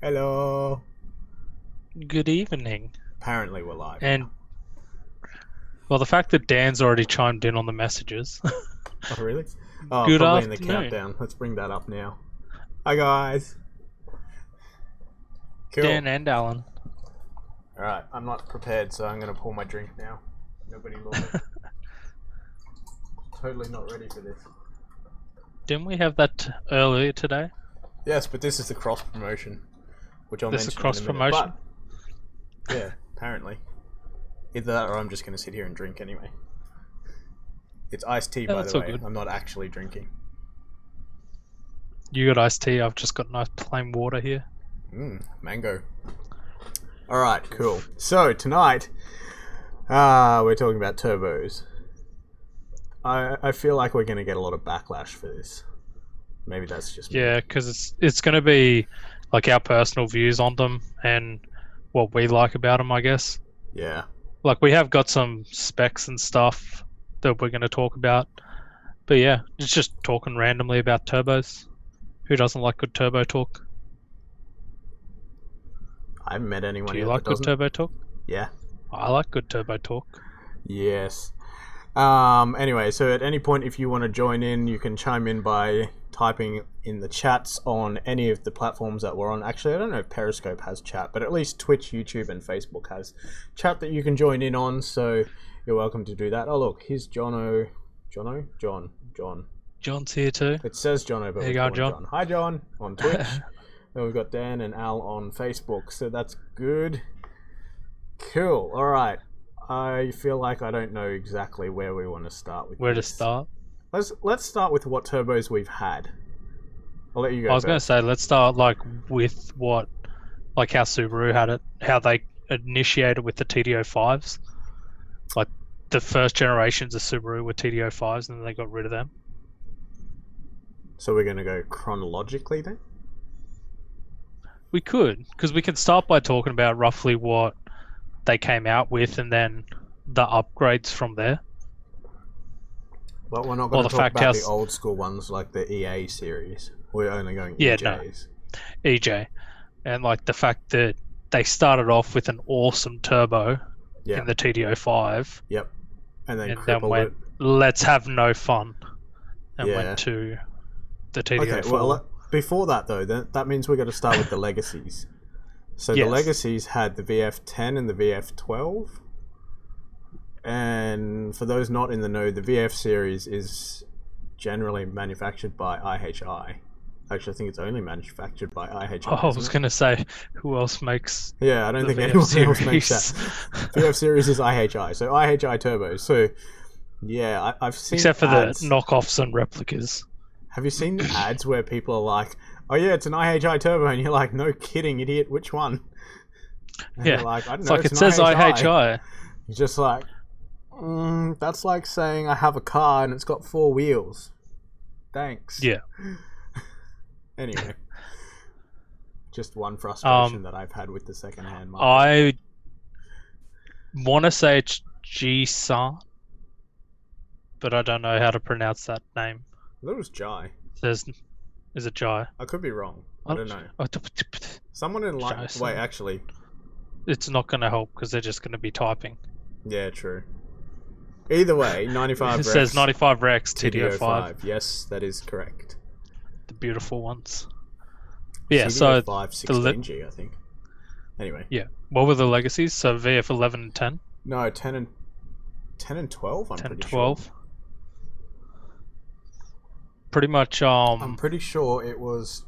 Hello. Good evening. Apparently we're live And, now. well, the fact that Dan's already chimed in on the messages. Oh, really? Oh, Good probably in the afternoon. countdown. Let's bring that up now. Hi, guys. Cool. Dan and Alan. Alright, I'm not prepared, so I'm going to pour my drink now. Nobody look. Totally not ready for this. Didn't we have that earlier today? Yes, but this is the cross promotion, which I'll This is mention cross in a minute. promotion? But, yeah, apparently. Either that or I'm just going to sit here and drink anyway. It's iced tea, by that's the all way. good. I'm not actually drinking. You got iced tea, I've just got nice plain water here. Mango. Alright, cool. So, tonight, we're talking about turbos. I feel like we're going to get a lot of backlash for this. Maybe that's just me. Yeah, because it's going to be like our personal views on them and what we like about them, I guess. Yeah. Like, we have got some specs and stuff that we're going to talk about. But yeah, it's just talking randomly about turbos. Who doesn't like good turbo talk? I haven't met anyone Do you yet like that good doesn't. turbo talk? Yeah. I like good turbo talk. Yes. Anyway, so at any point if you want to join in, you can chime in by typing in the chats on any of the platforms that we're on. Actually, I don't know if Periscope has chat, but at least Twitch, YouTube, and Facebook has chat that you can join in on, so you're welcome to do that. Oh, look, here's John. John's here too. It says Jono, but There we you call go, him John. John. Hi, John, on Twitch. Then we've got Dan and Al on Facebook, so that's good. Cool. All right. I feel like I don't know exactly where we want to start with Where to this. start? Let's start with what turbos we've had. I'll let you go I was going to first. say, let's start with what, like how Subaru had it, how they initiated with the TDO5s. Like the first generations of Subaru were TDO5s and then they got rid of them. So we're going to go chronologically then? We could, because we can start by talking about roughly what they came out with and then the upgrades from there. But we're not going Or to the talk fact about how the old school ones like the EA series. We're only going Yeah, EJs. EJ. And like the fact that they started off with an awesome turbo Yeah. in the TDO5 Yep. And then and then crippled went, it. let's have no fun, and Yeah. went to the TDO4. Okay, well, before that though, that means we've got to start with the legacies. So Yes. the legacies had the VF10 and the VF12. And for those not in the know, the VF series is generally manufactured by IHI. Actually, I think it's only manufactured by IHI. Oh, I was isn't it? going to say, who else makes Yeah, I don't the think VF anyone else makes that. series? VF series is IHI, so IHI turbos. So, yeah, I've seen Except for ads. the knockoffs and replicas. Have you seen the ads where people are like, "Oh yeah, it's an IHI turbo," and you're like, "No kidding, idiot! Which one?" And Yeah, they're like, "I don't it's know. like It's it an says IHI." IHI. You're just like, that's like saying I have a car and it's got 4 wheels. Thanks. Yeah. Anyway, just one frustration that I've had with the second-hand market. I want to say it's G-San, but I don't know how to pronounce that name. That was Jai. Is it Jai? I could be wrong. I don't know. Someone in line. Jai-san. Wait, actually, It's not going to help because they're just going to be typing. yeah, true. Either way, 95 It Rex, says 95 Rex TDO5. TDO5, Yes, that is correct. the beautiful ones. Yeah, so TDO5 16G, I think. Anyway. yeah, what were the legacies? So VF 11 and 10, No, 10 and 12. I'm 10 pretty 12. sure. Pretty much. I'm pretty sure it was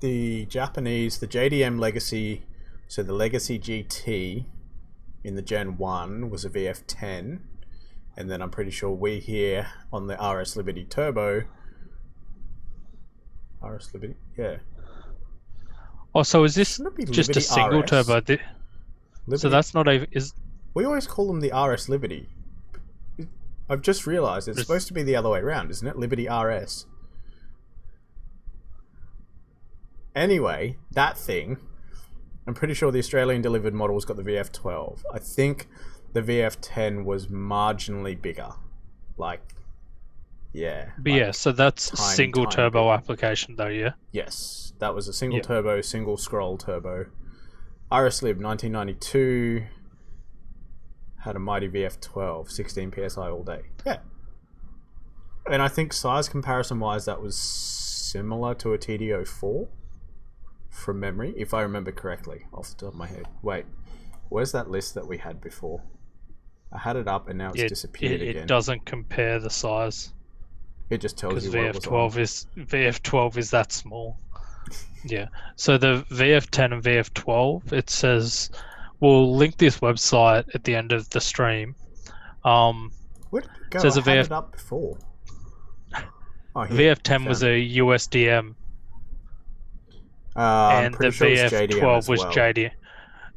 the Japanese, the JDM Legacy. So the Legacy GT in the Gen 1 was a VF10, and then I'm pretty sure we here on the RS Liberty Turbo. RS Liberty, yeah. Oh, so is this Shouldn't it be just Liberty a single RS? turbo? So Liberty, that's not a is. we always call them the RS Liberty. I've just realised it's supposed to be the other way around, isn't it? Liberty RS. Anyway, that thing, I'm pretty sure the Australian delivered model's got the VF12. I think the VF10 was marginally bigger. Like, Yeah. But yeah, so that's a tiny, single tiny turbo bit. application though, yeah? Yes, that was a single Yeah. turbo, single scroll turbo. Lib 1992 had a mighty VF12, 16 psi all day. Yeah. And I think size comparison wise, that was similar to a TD04 from memory, if I remember correctly, off the top of my head. Wait, where's that list that we had before? I had it up and now it's disappeared again. It doesn't compare the size. It just tells you what it was VF12 is that small. Yeah. So the VF10 and VF12, it says we'll link this website at the end of the stream. Where did it go? Says I had it up before. Oh, here, VF10 was a USDM. and the sure VF12 was JDM.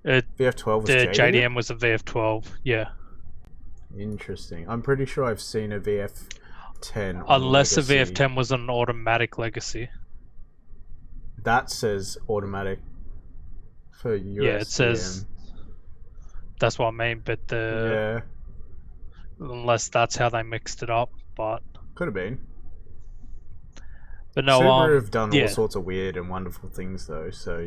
VF12 was the JDM? JDM was a VF12, yeah. Interesting. I'm pretty sure I've seen a VF10 Unless the Legacy. VF10 was an automatic Legacy. That says automatic for USDM. Yeah, it says. That's what I mean, but unless that's how they mixed it up, but could have been. But no, Subaru have done all sorts of weird and wonderful things, though. So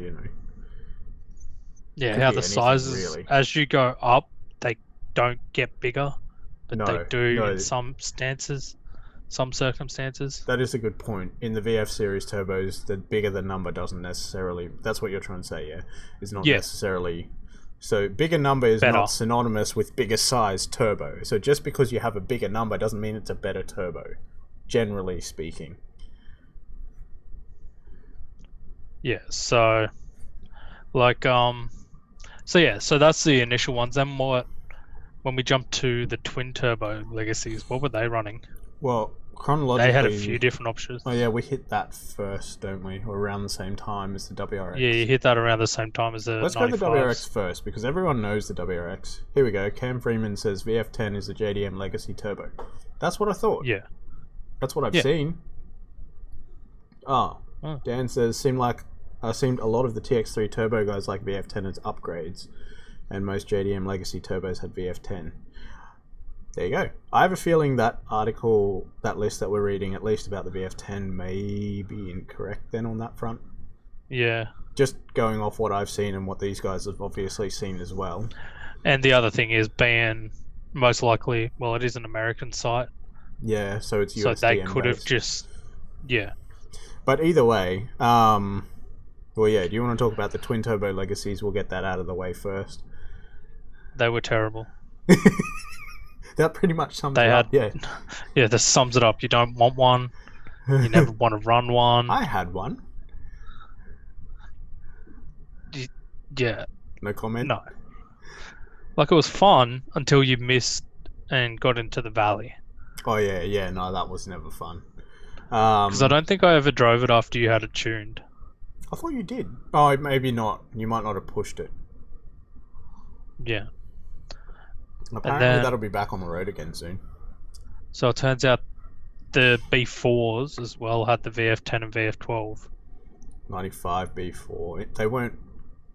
Yeah, how the sizes as you go up, they don't get bigger, but they do in some circumstances. That is a good point. In the VF series turbos, the bigger the number doesn't necessarily. That's what you're trying to say, yeah? Is not necessarily. So bigger number is not synonymous with bigger size turbo. So just because you have a bigger number doesn't mean it's a better turbo, generally speaking. Yeah, so so that's the initial ones. Then when we jump to the twin turbo legacies, what were they running? Well, chronologically, they had a few different options. Oh yeah, we hit that first, don't we? Or around the same time as the WRX. Yeah, you hit that around the same time as the Let's 95s. go to the WRX first, because everyone knows the WRX. Here we go. Cam Freeman says VF10 is a JDM Legacy Turbo. That's what I thought. Yeah. That's what I've seen. Dan says, seemed a lot of the TX3 Turbo guys like VF10 as upgrades, and most JDM Legacy Turbos had VF10. There you go. I have a feeling that list that we're reading, at least about the VF10, may be incorrect then on that front. Yeah. Just going off what I've seen and what these guys have obviously seen as well. And the other thing is, being most likely, well, it is an American site. Yeah, so it's USDM. So they could have based. just, But either way, well, yeah, do you want to talk about the twin turbo legacies? We'll get that out of the way first. They were terrible. That pretty much sums it up, yeah. Yeah, this sums it up. You don't want one. You never want to run one. I had one. Yeah. No comment? No. Like, it was fun until you missed and got into the valley. Oh, yeah, no, that was never fun. Because I don't think I ever drove it after you had it tuned. I thought you did. Oh, maybe not. You might not have pushed it. Yeah. Apparently that'll be back on the road again soon. So it turns out the B4s as well had the VF10 and VF12. 95 B4. They weren't...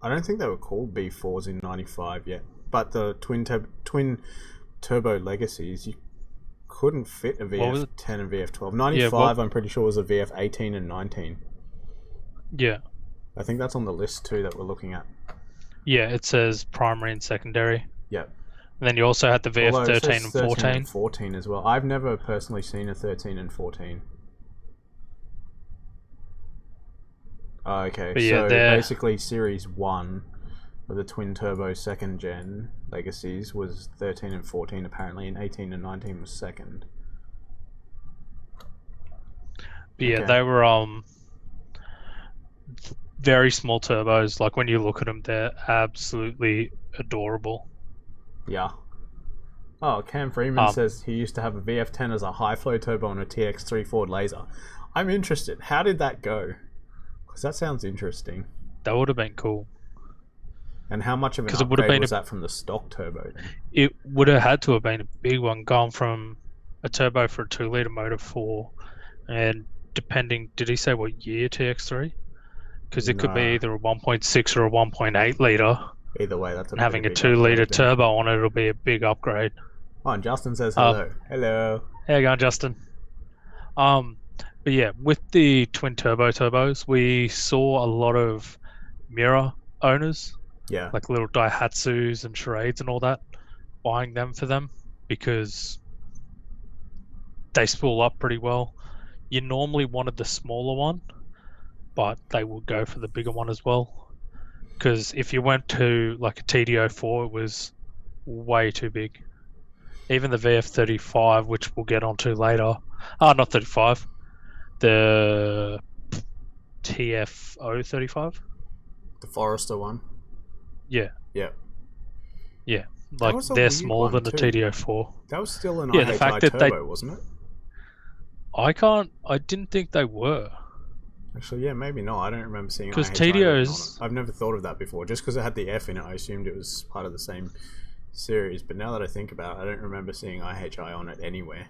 I don't think they were called B4s in 95 yet. But the twin turbo legacies, you couldn't fit a VF10 and VF12. 95, I'm pretty sure, was a VF18 and 19. Yeah. I think that's on the list too that we're looking at. Yeah, it says primary and secondary. Yep. And then you also had the VF13 and 14. 13 and 14 as well. I've never personally seen a 13 and 14. Oh, okay, but yeah, so basically Series 1 of the twin turbo second gen legacies was 13 and 14 apparently, and 18 and 19 was second. But yeah, they were very small turbos. Like, when you look at them, they're absolutely adorable. Yeah. Oh, Cam Freeman says he used to have a VF10 as a high flow turbo on a TX3 Ford Laser. I'm interested. How did that go? Because that sounds interesting. That would have been cool. And how much of an upgrade was that from the stock turbo then? It would have had to have been a big one, gone from a turbo for a 2-litre motor 4, and depending, did he say what year TX3? Because it could be either a 1.6 or a 1.8 litre. Either way, that's having a 2-litre turbo on it, it'll be a big upgrade. Oh, and Justin says hello. Hello. How you going, Justin? But yeah, with the twin turbo turbos, we saw a lot of mirror owners, Yeah. like little Daihatsus and Charades and all that, buying them for them because they spool up pretty well. You normally wanted the smaller one, but they would go for the bigger one as well. Because if you went to like a TDO4, it was way too big. Even the VF35, which we'll get onto later. Not 35. The TFO35. The Forester one. Yeah, Yeah. yeah. That Like was a they're weird smaller one than the too. TDO4. That was still an Yeah, the IHI fact that turbo, wasn't it? I didn't think they were. Actually, yeah, maybe not. I don't remember seeing Because IHI written on it. TDOs, I've never thought of that before. Just because it had the F in it, I assumed it was part of the same series. But now that I think about it, I don't remember seeing IHI on it anywhere.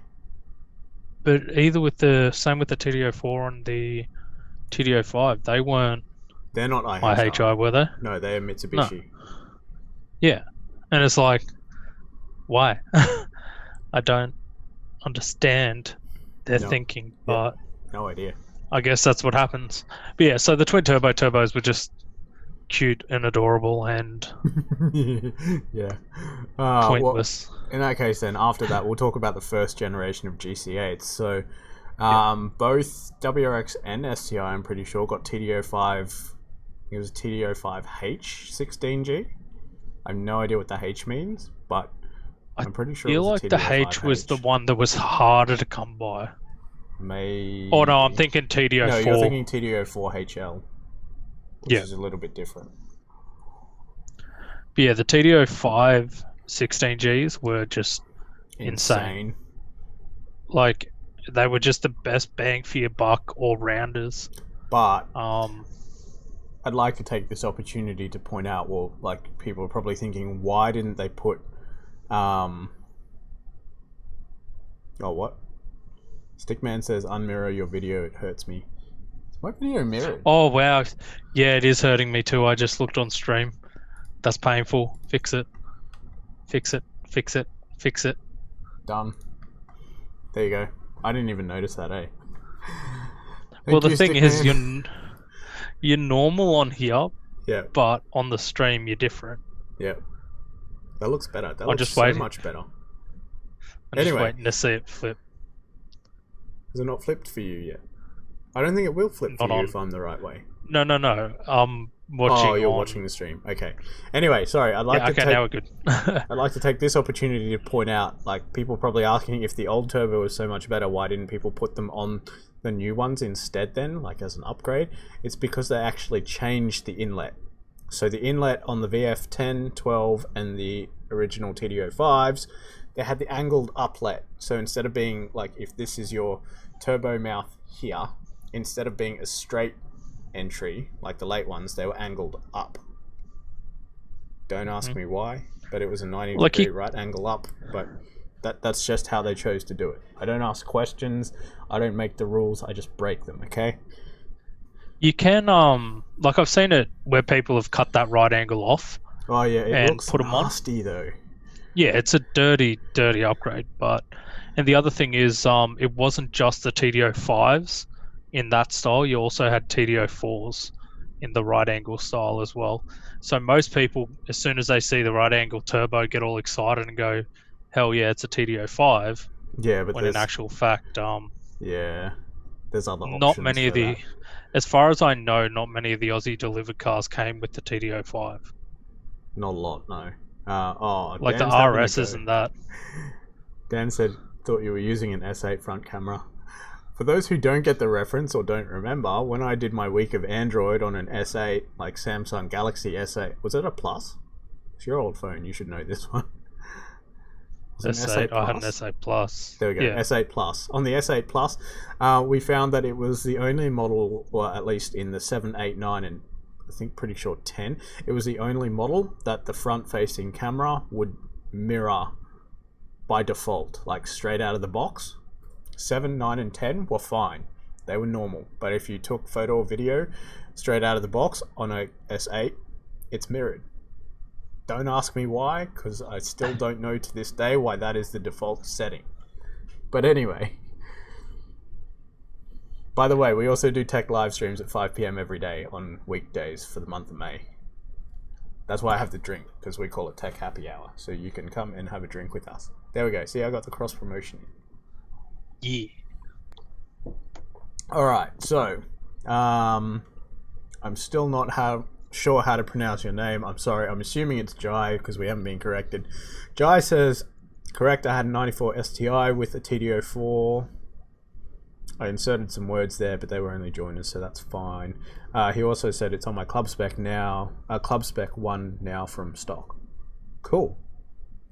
but either with the same with the TDO4 and the TDO5, they weren't They're not IHI. IHI, were they? No, they're No. Mitsubishi. Yeah, and it's like, why? I don't understand their thinking, but no idea. I guess that's what happens. But yeah, so the twin turbo turbos were just cute and adorable and yeah. pointless. Well, in that case, then after that, we'll talk about the first generation of GC8s. So, both WRX and STI, I'm pretty sure, got TDO5. It was TDO5H 16G. I have no idea what the H means, but I'm pretty sure. I feel it was like the H was the one that was harder to come by. Maybe. Oh no, I'm thinking TDO4. No, you're thinking TDO4HL, which is a little bit different. But yeah, the TDO5 16Gs were just insane. Like, they were just the best bang for your buck all-rounders. But I'd like to take this opportunity to point out, well, like, people are probably thinking, why didn't they put what? Stickman says, unmirror your video, it hurts me. Is my video mirrored? Oh, wow. Yeah, it is hurting me too. I just looked on stream. That's painful. Fix it. Fix it. Fix it. Fix it. Done. There you go. I didn't even notice that, eh? Well, the thing is, you're normal on here, but on the stream, you're different. Yeah. That looks better. That looks so much better. I'm just waiting to see it flip. Has it not flipped for you yet? I don't think it will flip for you if I'm the right way. No. I'm watching. Oh, you're watching the stream. Okay. Anyway, sorry. Now we're good. I'd like to take this opportunity to point out, like, people probably asking if the old turbo was so much better, why didn't people put them on the new ones instead then, like as an upgrade? It's because they actually changed the inlet. So the inlet on the VF10, 12, and the original TDO5s, they had the angled uplet. So instead of being like, if this is your turbo mouth here, instead of being a straight entry like the late ones, they were angled up. Don't ask me why, but it was a 90-degree right angle up. But that's just how they chose to do it. I don't ask questions. I don't make the rules. I just break them. Okay. You can like, I've seen it where people have cut that right angle off. Oh yeah, it looks put them nasty though. Yeah, it's a dirty upgrade. And the other thing is, it wasn't just the TDO5s in that style. You also had TDO4s in the right angle style as well. So most people, as soon as they see the right angle turbo, get all excited and go, "Hell yeah, it's a TDO5!" Yeah, but when in actual fact, there's other options. Not many of the, as far as I know, not many of the Aussie delivered cars came with the TDO5. Not a lot, no. Like Dan's the RSs and that. Dan said, thought you were using an S8 front camera. For those who don't get the reference or don't remember, when I did my week of Android on an S8, like Samsung Galaxy S8, was it a Plus? It's your old phone, you should know this one. S8, I had an S8 Plus. There we go, S8 Plus. On the S8 Plus, we found that it was the only model, or at least in the 7, 8, 9, and I think pretty sure 10, it was the only model that the front-facing camera would mirror by default, like straight out of the box. 7, 9, and 10 were fine. They were normal. But if you took photo or video straight out of the box on a S8, it's mirrored. Don't ask me why, because I still don't know to this day why that is the default setting. But anyway, By the way, we also do tech live streams at 5 p.m. every day on weekdays for the month of May. That's why I have the drink, because we call it Tech Happy Hour. So you can come and have a drink with us. There we go. See, I got the cross promotion. Yeah. Alright, so I'm still not sure how to pronounce your name. I'm sorry. I'm assuming it's Jai because we haven't been corrected. Jai says, correct, I had a 94 STI with a TD04. I inserted some words there, but they were only joiners, so that's fine. He also said it's on my club spec now, club spec 1 now from stock. Cool.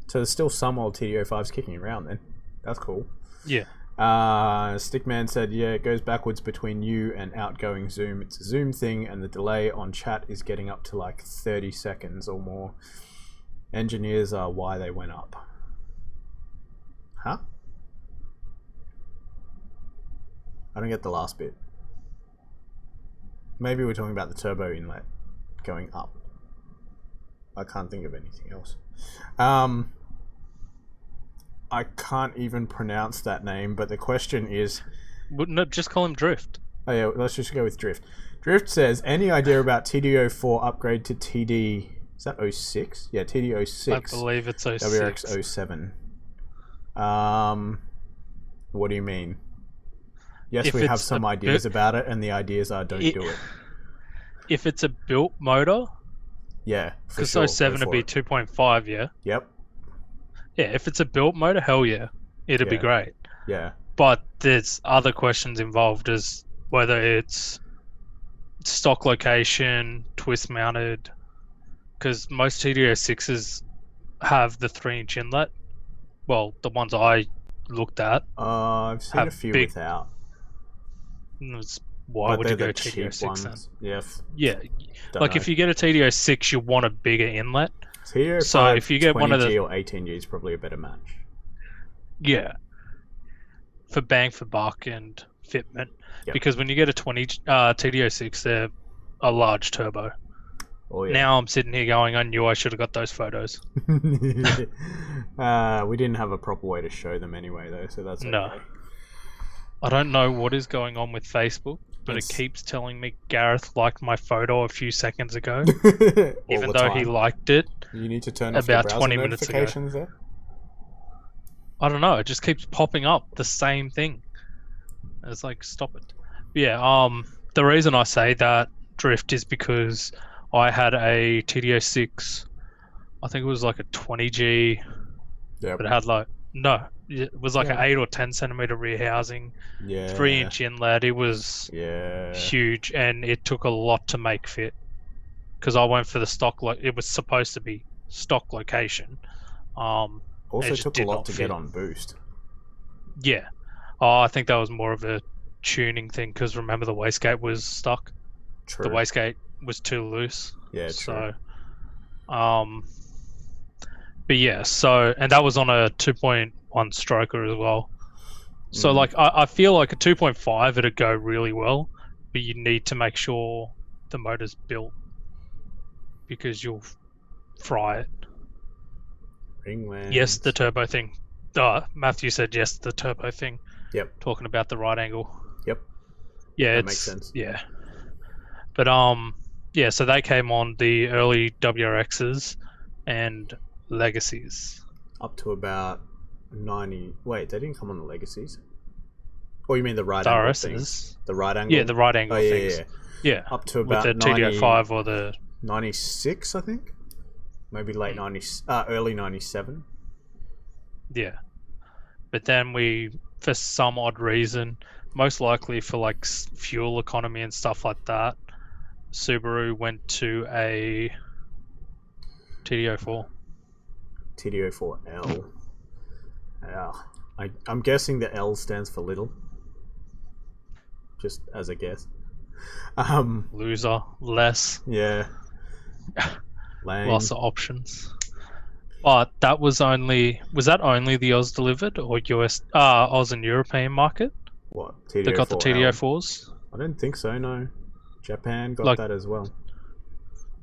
So there's still some old TD05s kicking around then. That's cool. Yeah. Stickman said, yeah, it goes backwards between you and outgoing Zoom. It's a Zoom thing, and the delay on chat is getting up to like 30 seconds or more. Engineers are why they went up. Huh? I don't get the last bit. Maybe we're talking about the turbo inlet going up. I can't think of anything else. I can't even pronounce that name, but the question is... No, just call him Drift. Oh yeah, let's just go with Drift. Drift says, any idea about TD04 upgrade to TD... Is that 06? Yeah, TD06. I believe it's 06. WRX07. What do you mean? Yes, we have some ideas about it, and the ideas are don't do it. If it's a built motor... Yeah, because sure, 07 would be 2.5, yeah? Yep. Yeah, if it's a built motor, hell yeah. It'd be great. Yeah. But there's other questions involved as whether it's stock location, twist mounted, because most TD06s have the 3-inch inlet. Well, the ones I looked at. I've seen a few without. Why would you go TD06 then? Yeah. Yeah. Like if you get a TD06, you want a bigger inlet. TD05, so if you get one of the or 18G is probably a better match. Yeah. For bang for buck and fitment. Yep. Because when you get a 20 TD06, they're a large turbo. Oh, yeah. Now I'm sitting here going, I knew I should have got those photos. We didn't have a proper way to show them anyway, though, so that's okay. No. I don't know what is going on with Facebook, but it keeps telling me Gareth liked my photo a few seconds ago, even though he liked it. You need to turn off about the 20 minutes ago. there. I don't know. It just keeps popping up the same thing. It's like, stop it. Yeah. The reason I say that Drift is because I had a TD06. I think it was like a 20G. Yeah. But it had like it was like an 8 or 10 centimeter rear housing. Yeah. 3-inch inlet. It was huge, and it took a lot to make fit. Because I went for the stock, it was supposed to be stock location. Also took a lot to get on boost. Yeah. I think that was more of a tuning thing, because remember the wastegate was stuck. True. The wastegate was too loose. Yeah, true. So, but yeah, and that was on a 2.1 stroker as well. So like, I feel like a 2.5 it'd go really well, but you need to make sure the motor's built, because you'll fry it. Ringlands. Yes, the turbo thing. Matthew said yes, the turbo thing. Yep. Talking about the right angle. Yep. Yeah, that makes sense. Yeah. But yeah, so they came on the early WRXs and Legacies. Up to about 90. Wait, they didn't come on the Legacies? Or you mean the right angle things? The right angle? Yeah, the right angle things. Yeah. Up to about with the TD05 or the 96, I think. Maybe late 90s, early 97. Yeah. But then we, for some odd reason, most likely for like fuel economy and stuff like that, Subaru went to a TD04. TD04L. I'm guessing the L stands for little. Just as a guess. Loser. Less. Yeah. Lame. Lots of options. But that was that only the Oz delivered, or US, Oz and European market? What? TD04L? They got the TD04s? I don't think so, no. Japan got that as well.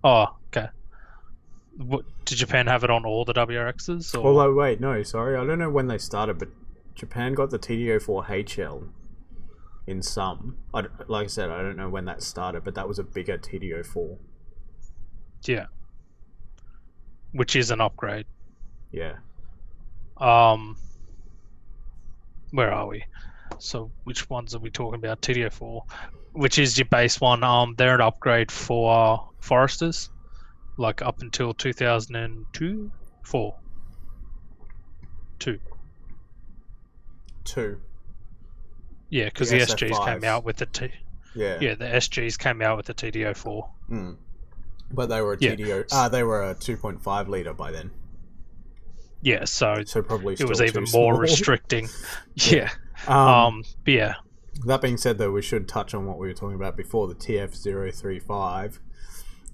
Oh, okay. Did Japan have it on all the WRXs? Or? Although, wait, no, sorry. I don't know when they started, but Japan got the TD04HL. in some. Like I said, I don't know when that started, but that was a bigger TD04. Yeah. Which is an upgrade. Yeah. Where are we? So which ones are we talking about? TD04, which is your base one. They're an upgrade for Foresters, like up until 2002, 4, 2. Yeah, because the SGs came out with the Yeah, the SGs came out with the TD04. But they were a TDO. They were a 2.5 liter by then. Yeah, so probably it was still even too more small. restricting. Yeah. But yeah. That being said, though, we should touch on what we were talking about before, the TF035,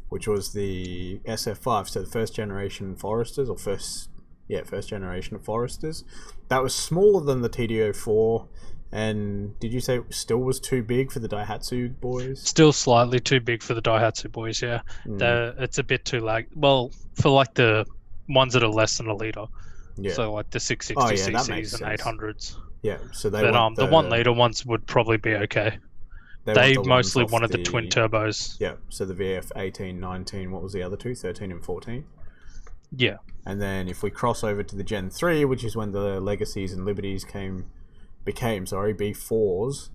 which was the SF5, so the first generation Foresters, first generation of Foresters. That was smaller than the TD04, and did you say it still was too big for the Daihatsu boys? Still slightly too big for the Daihatsu boys, yeah. It's a bit too well, for like the ones that are less than a litre. Yeah. So like the 660 that cc's makes and sense. 800s. Yeah, so they But the 1 litre ones would probably be okay. They mostly wanted the twin turbos. Yeah, so the VF 18, 19, what was the other two? 13 and 14? Yeah. And then if we cross over to the Gen 3, which is when the Legacies and Liberties became B4s,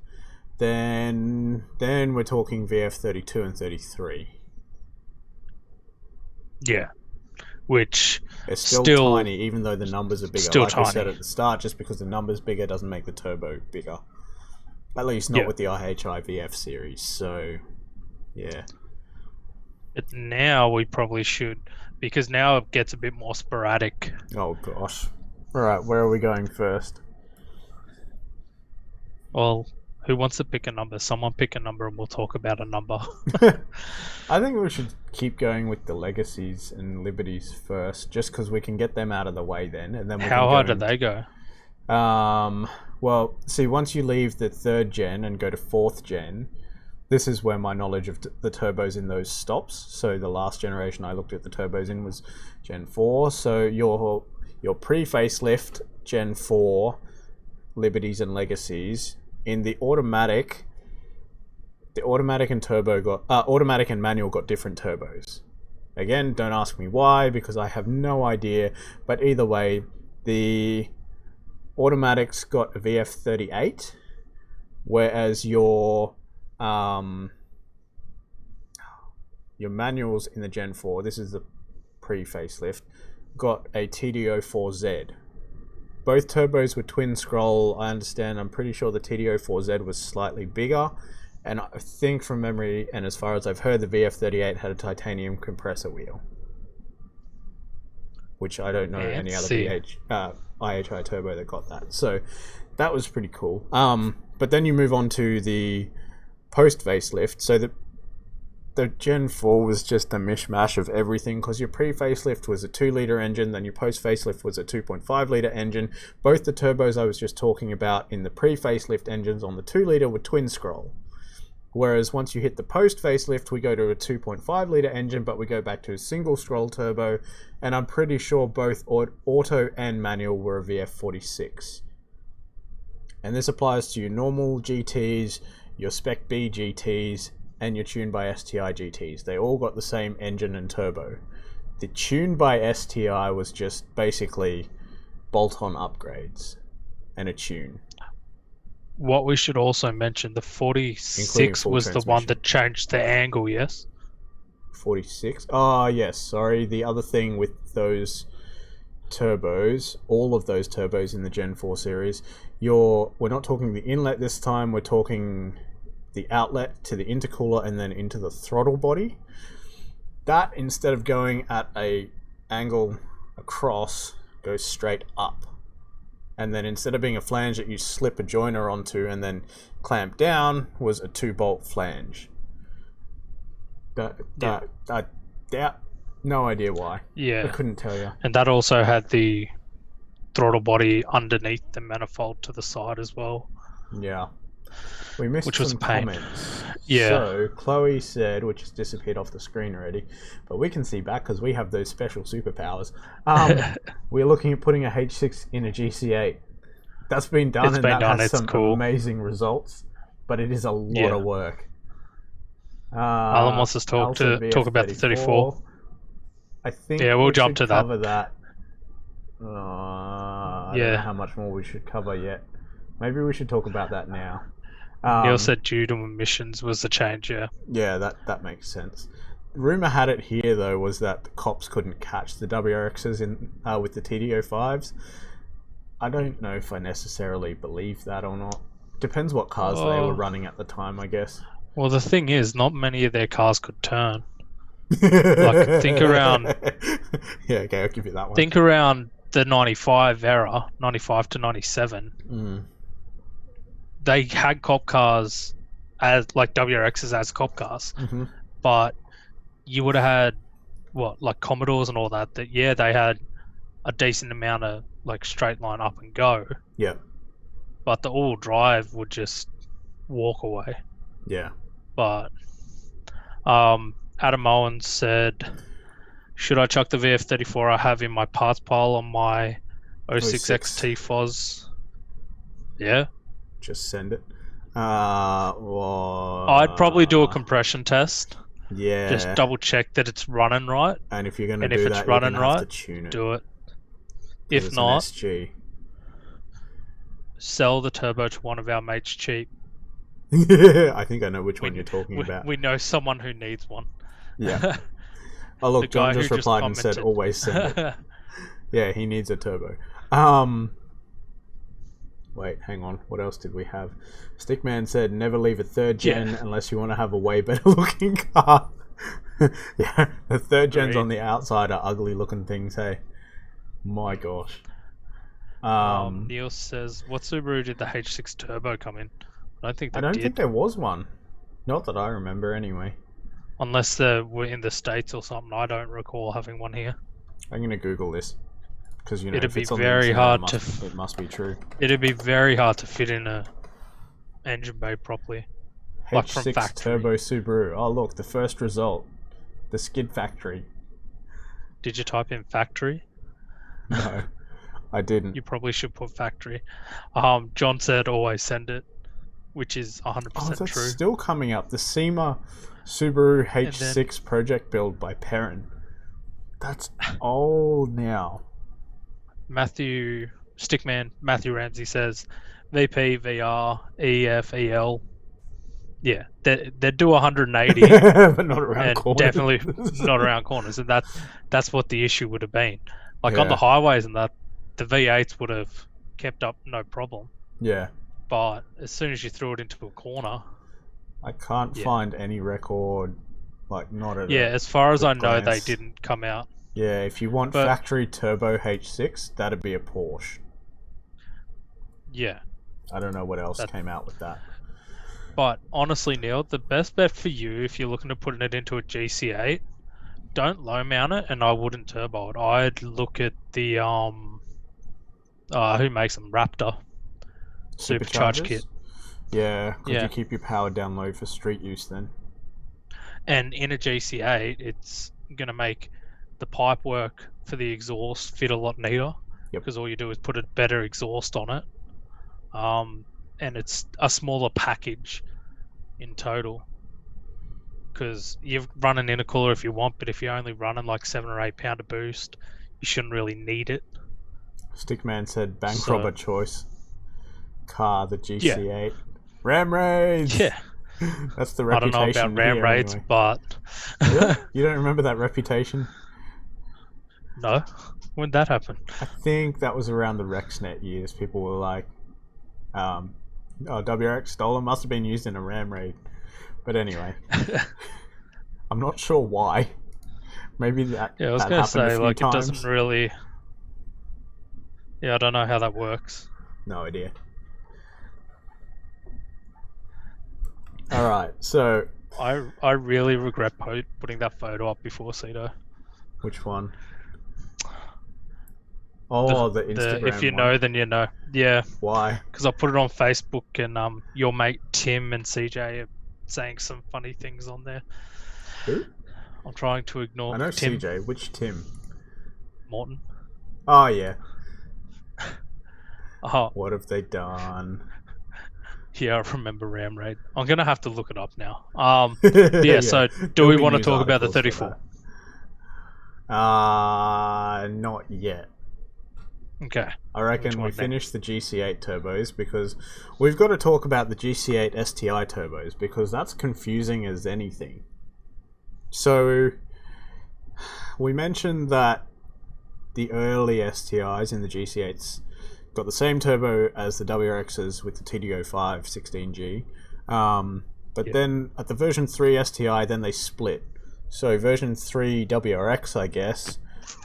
then we're talking VF 32 and 33. Yeah. Which it's still tiny, even though the numbers are bigger. Still like tiny. I said at the start, just because the number's bigger doesn't make the turbo bigger. At least not with the IHI VF series. So, yeah. But now we probably should, because now it gets a bit more sporadic. Oh gosh. Alright, where are we going first? Well, who wants to pick a number? Someone pick a number and we'll talk about a number. I think we should keep going with the Legacies and Liberties first, just because we can get them out of the way then. And then How high do they go? Well, see, once you leave the 3rd gen and go to 4th gen, this is where my knowledge of the turbos in those stops. So the last generation I looked at the turbos in was Gen 4. So your pre-facelift Gen 4 Liberties and Legacies in the automatic and automatic and manual got different turbos. Again, don't ask me why, because I have no idea. But either way, the automatics got a VF38, whereas your manuals in the Gen 4, this is the pre-facelift, got a TD04Z. Both turbos were twin scroll. I understand. I'm pretty sure the TD04Z was slightly bigger, and I think from memory, and as far as I've heard, the VF38 had a titanium compressor wheel, which I don't know any other IHI turbo that got that. So that was pretty cool. But then you move on to the post facelift. So the Gen 4 was just a mishmash of everything, because your pre-facelift was a 2-litre engine, then your post-facelift was a 2.5-litre engine. Both the turbos I was just talking about in the pre-facelift engines on the 2-litre were twin scroll. Whereas once you hit the post-facelift, we go to a 2.5-litre engine, but we go back to a single scroll turbo, and I'm pretty sure both auto and manual were a VF46. And this applies to your normal GTs, your Spec B GTs, and your Tuned by STI GTs. They all got the same engine and turbo. The Tuned by STI was just basically bolt-on upgrades and a tune. What we should also mention, the 46 was the one that changed the angle, yes? 46? Oh, yes, sorry. The other thing with those turbos, all of those turbos in the Gen 4 series, we're not talking the inlet this time, we're talking the outlet to the intercooler and then into the throttle body. That, instead of going at a angle across, goes straight up. And then instead of being a flange that you slip a joiner onto and then clamp down, was a 2-bolt flange. No idea why. Yeah. I couldn't tell you. And that also had the throttle body underneath the manifold to the side as well. Yeah. We missed some comments. Yeah. So, Chloe said, which has disappeared off the screen already, but we can see back because we have those special superpowers. We're looking at putting a H6 in a GC8. That's been done, and that has some amazing results. but it is a lot Yeah. of work. Alan wants us to talk about the 34. I think we'll we jump should to that. cover that. I don't know how much more we should cover yet. Maybe we should talk about that now. Neil said due to emissions was the change, yeah. Yeah, that makes sense. Rumor had it here though was that the cops couldn't catch the WRXs in with the TD05s. I don't know if I necessarily believe that or not. Depends what cars they were running at the time, I guess. Well, the thing is, not many of their cars could turn. Like, think around... Yeah, okay, I'll give you that one. Think around the 95 era, 95 to 97. They had cop cars as, like, WRXs as cop cars. Mm-hmm. But you would have had, like Commodores and all that, they had a decent amount of, like, straight line up and go. Yeah. But the all drive would just walk away. Yeah. But Adam Owens said, should I chuck the VF34 I have in my parts pile on my 06XT Foz? Yeah. Just send it. I'd probably do a compression test. Yeah. Just double check that it's running right. And if you're going to do if that, it's you're running going to have right, to tune it. do it. If not, SG. sell the turbo to one of our mates cheap. I think I know which one you're talking about. We know someone who needs one. Yeah. Oh look, John just replied and said always send it. Yeah, he needs a turbo. Wait, hang on. What else did we have? Stickman said never leave a third gen unless you want to have a way better looking car. Yeah, the third gens on the outside are ugly looking things, hey. My gosh. Neil says, what Subaru did the H6 Turbo come in? I don't think they did. I don't think there was one. Not that I remember anyway. Unless they were in the States or something. I don't recall having one here. I'm going to Google this. Because, you know, it'd be very hard to... It must be true. It'd be very hard to fit in a engine bay properly. Like from H6 factory. Turbo Subaru. Oh, look, the first result. The skid factory. Did you type in factory? No, I didn't. You probably should put factory. John said always send it, which is 100% that's true. Still coming up. The SEMA Subaru H6 project build by Perrin. That's old now. Matthew Ramsey says VP, VR, EF, EL. Yeah, they do 180, but not around and corners. definitely not around corners, and that's what the issue would have been. Like on the highways and that, the V8s would have kept up no problem. Yeah. But as soon as you threw it into a corner, I can't find any record, like not at as far as I know, glance. they didn't come out. Yeah, if you want factory turbo H6, that'd be a Porsche. Yeah. I don't know what else came out with that. But honestly, Neil, the best bet for you, if you're looking to put it into a GC8, don't low mount it, and I wouldn't turbo it. I'd look at the who makes them, Raptor supercharge kit. Yeah, could you keep your power down low for street use then? And in a GC8, it's gonna make the pipe work for the exhaust fit a lot neater, because all you do is put a better exhaust on it. And it's a smaller package in total, because you run an intercooler if you want, but if you're only running like 7 or 8 pound of boost, you shouldn't really need it. Stickman said bank robber choice car, the GC8. Ram raids. Yeah, that's the reputation. I don't know about ram raids, anyway. but really? You don't remember that reputation? No. When did that happen? I think that was around the RexNet years. People were like, WRX stolen, must have been used in a ram raid. But anyway, I'm not sure why. Maybe that. Yeah, I was going to to say, like, times. It doesn't really. Yeah, I don't know how that works. No idea. All right, so I really regret putting that photo up before Seto. Which one? Oh, the Instagram if you one. know, then you know. Yeah. Why? Because I put it on Facebook, and your mate Tim and CJ are saying some funny things on there. Who? I'm trying to ignore. I know Tim. CJ. Which Tim? Morton. Oh yeah. Oh. What have they done? Yeah, I remember Ram Raid. I'm gonna have to look it up now. Yeah. So, do There'll we be want to news talk about the articles for 34? that. Not yet. Okay. I reckon we one then? finish the GC8 turbos because we've got to talk about the GC8 STI turbos because that's confusing as anything. So, we mentioned that the early STIs in the GC8s got the same turbo as the WRXs with the TD05 16G. But then at the version 3 STI, then they split. So version 3 WRX, I guess,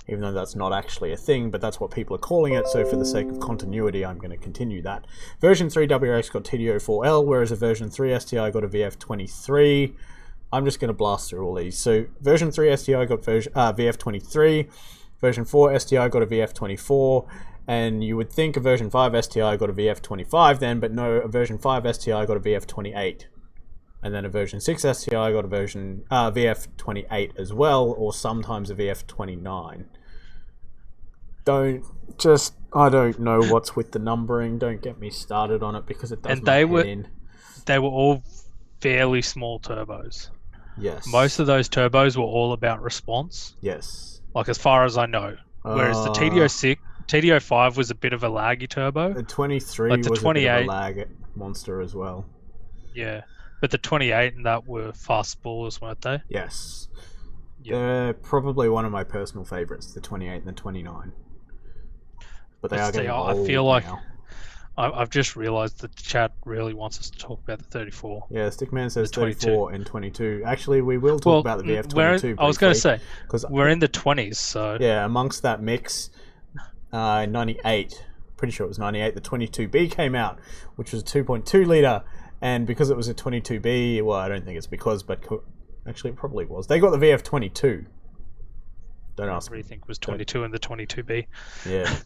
even though that's not actually a thing, but that's what people are calling it, so for the sake of continuity, I'm going to continue that. Version 3 WRX got TD04L, whereas a version 3 STI got a VF23. I'm just going to blast through all these. So version 3 STI got VF23, version 4 STI got a VF24, and you would think a version 5 STI got a VF25 then, but no, a version 5 STI got a VF28. And then a version 6 STI got a version VF28 as well, or sometimes a VF29. I don't know what's with the numbering. Don't get me started on it because it does my head in. They were all fairly small turbos. Yes. Most of those turbos were all about response. Yes. Like as far as I know. Whereas the TD05 was a bit of a laggy turbo. The 23 like the was 28, a bit of a lag monster as well. Yeah. But the 28 and that were fast spoolers, weren't they? Yes. Yeah. They're probably one of my personal favourites, the 28 and the 29. But they are getting old I feel like now. I've just realised that the chat really wants us to talk about the 34. Yeah, Stickman says 34 and 22. Actually, we will talk about the VF22 I was going to say, because we're in the 20s, so... Yeah, amongst that mix, 98, pretty sure it was 98, the 22B came out, which was a 2.2 litre, and because it was a 22B, well, I don't think it's because, but actually it probably was. They got the VF22. Don't ask me. I think it was 22 and the 22B. Yeah.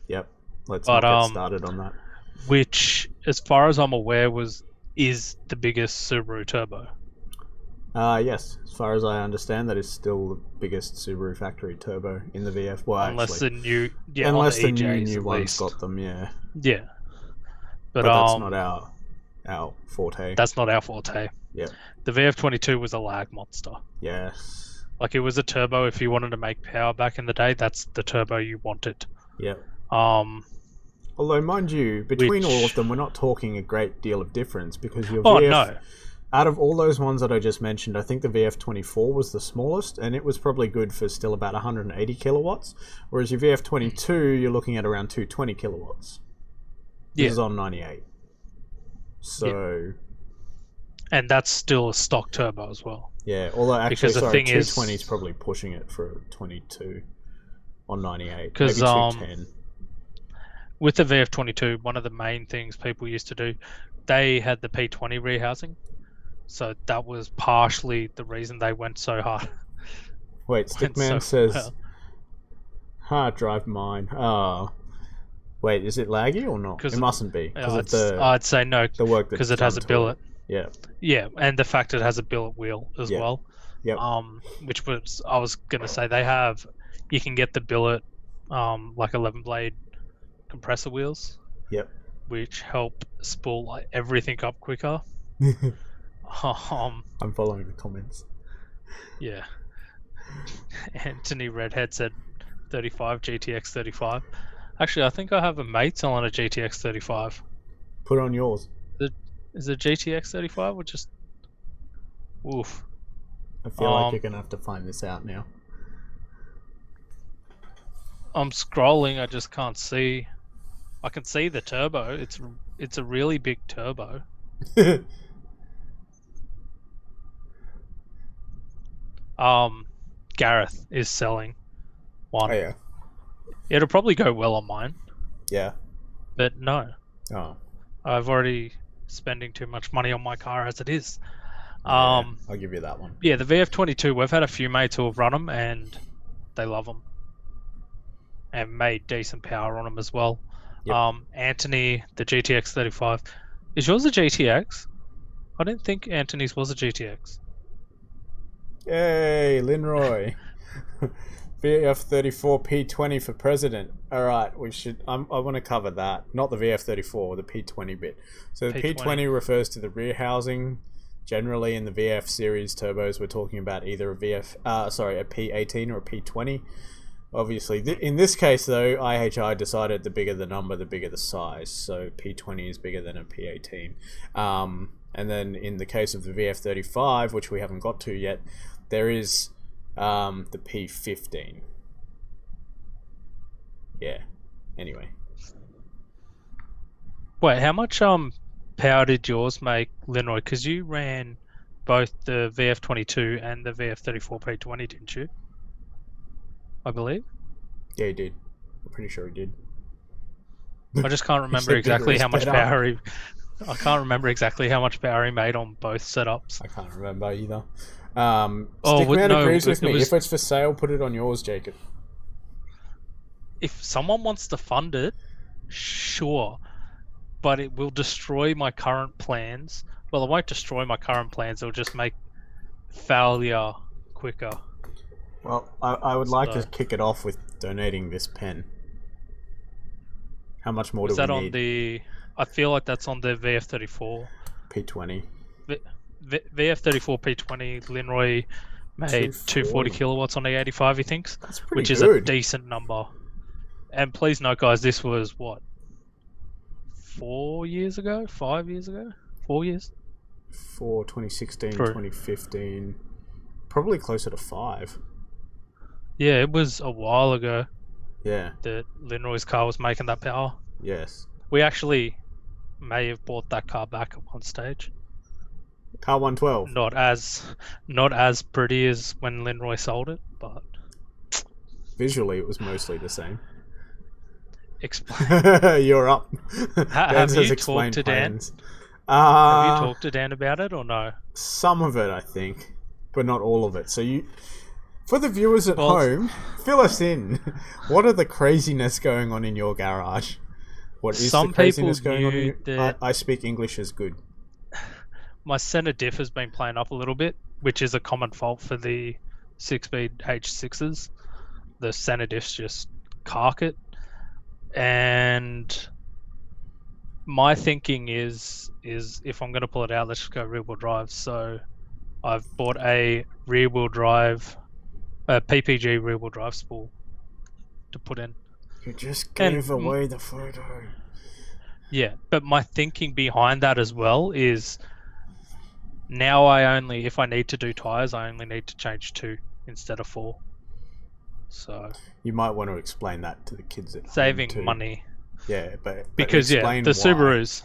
Yep. Let's not get started on that. Which, as far as I'm aware, is the biggest Subaru turbo. Yes. As far as I understand, that is still the biggest Subaru factory turbo in the VF. Well, unless actually, unless the EJs new ones least. got them, yeah. Yeah. But that's not our forte. That's not our forte. Yeah. The VF22 was a lag monster. Yes. Like, it was a turbo if you wanted to make power back in the day, that's the turbo you wanted. Yeah. Although, mind you, between all of them, we're not talking a great deal of difference because your VF... Out of all those ones that I just mentioned, I think the VF24 was the smallest, and it was probably good for still about 180 kilowatts, whereas your VF22, you're looking at around 220 kilowatts. This is on 98. So... And that's still a stock turbo as well. Yeah, although actually, because the thing 220 is probably pushing it for 22 on 98. Because maybe 210. With the VF22, one of the main things people used to do, they had the P20 rehousing. So that was partially the reason they went so hard. Wait, Stickman says, drive mine. Oh. Wait, is it laggy or not? It mustn't be. I'd say no, because it has a billet. Yeah. Yeah, and the fact it has a billet wheel as well. Yep. Which was, I was going to say, you can get the billet, like 11 blade compressor wheels. Yep. Which help spool like everything up quicker. I'm following the comments. Yeah. Anthony Redhead said 35 GTX 35. Actually, I think I have a mate selling a GTX 35. Put on yours. Is it GTX 35 or just... Oof. I feel like you're going to have to find this out now. I'm scrolling, I just can't see. I can see the turbo. It's a really big turbo. Gareth is selling one. Oh, yeah. It'll probably go well on mine. Yeah. But no. Oh. I've already spending too much money on my car as it is. I'll give you that one. Yeah, the VF22, we've had a few mates who have run them and they love them. And made decent power on them as well. Yep. Anthony, the GTX 35. Is yours a GTX? I didn't think Anthony's was a GTX. Yay, Linroy. VF34 P20 for president. All right, we should. I want to cover that, not the VF34, the P20 bit. So the P20 refers to the rear housing. Generally, in the VF series turbos, we're talking about either a P18 or a P20. Obviously, in this case, though, IHI decided the bigger the number, the bigger the size. So P20 is bigger than a P18. And then in the case of the VF35, which we haven't got to yet, there is the P15. Yeah. Anyway. Wait, how much power did yours make, Lenroy? Because you ran both the VF22 and the VF34 P20, didn't you? I believe. Yeah, he did. I'm pretty sure he did. I just can't remember exactly how much power he. I can't remember exactly how much power he made on both setups. I can't remember either. Stickman agrees with me. If it's for sale, put it on yours, Jakeb. If someone wants to fund it, sure. But it will destroy my current plans. Well, it won't destroy my current plans. It'll just make failure quicker. Well, I would like to kick it off with donating this pen. How much more do we need? Is that on the... I feel like that's on the VF34. P20. VF34 P20, Lenroy made 240 kilowatts on E85, he thinks. That's pretty which is good. A decent number. And please note, guys, this was, what, 4 years ago? 5 years ago? 4 years? 2016, 2015. Probably closer to 5. Yeah, it was a while ago. Yeah. That Lenroy's car was making that power. Yes. We actually may have bought that car back at one stage. Car 112. Not as pretty as when Lenroy sold it, but visually it was mostly the same. Explain. You're up. Have you talked to Dan? Have you talked to Dan about it or no? Some of it, I think, but not all of it. So for the viewers at home, fill us in. What are the craziness going on in your garage? What is the craziness going on in your... I speak English as good. My center diff has been playing up a little bit, which is a common fault for the 6-speed H6s. The center diffs just cark it. And my thinking is if I'm going to pull it out, let's just go rear-wheel drive. So I've bought a rear-wheel drive, a PPG rear-wheel drive spool to put in. You just gave away the photo. Yeah, but my thinking behind that as well is now if I need to do tyres, I only need to change 2 instead of 4. So you might want to explain that to the kids at home saving money. Yeah, but because the why. Subarus.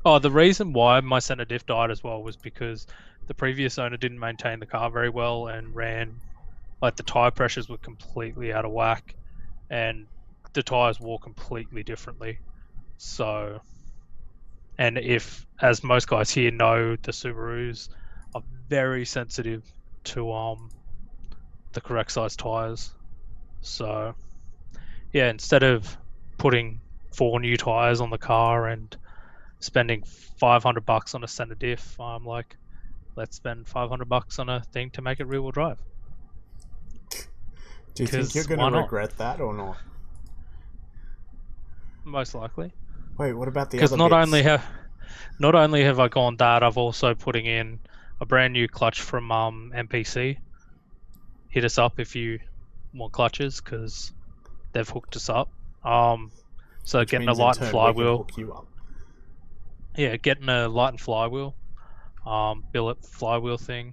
Oh, the reason why my center diff died as well was because the previous owner didn't maintain the car very well and ran the tyre pressures were completely out of whack, and the tyres wore completely differently. So, and as most guys here know, the Subarus are very sensitive to the correct size tyres. So, yeah, instead of putting 4 new tyres on the car and spending $500 on a center diff, I'm like, let's spend $500 on a thing to make it rear-wheel drive. Do you think you're going to regret that or not? Most likely. Wait, what about the other bits? Because not only have I gone that, I've also putting in a brand new clutch from MPC. Hit us up if you want clutches, because they've hooked us up. So which getting a light and flywheel. Yeah, getting a light and flywheel. Billet flywheel thing.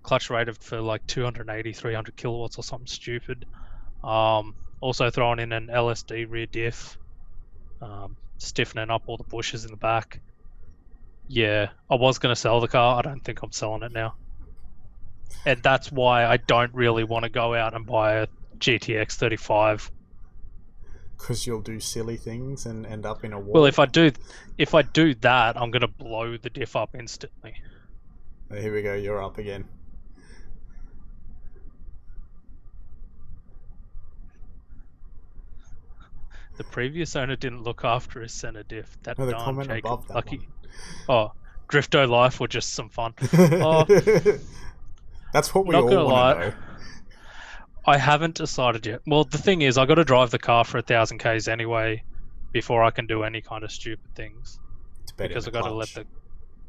Clutch rated for like 280, 300 kilowatts or something stupid. Also throwing in an LSD rear diff. Stiffening up all the bushes in the back. Yeah, I was going to sell the car. I don't think I'm selling it now. And that's why I don't really want to go out and buy a GTX 35. Because you'll do silly things and end up in a wall. Well, if I do that, I'm going to blow the diff up instantly. Oh, here we go. You're up again. The previous owner didn't look after his center diff. That no, the darn comment Jakeb, above that lucky. One. Oh, Drifto life or just some fun. That's what we all want to know. I haven't decided yet. Well, the thing is, I got to drive the car for 1,000 k's anyway before I can do any kind of stupid things. Because I got to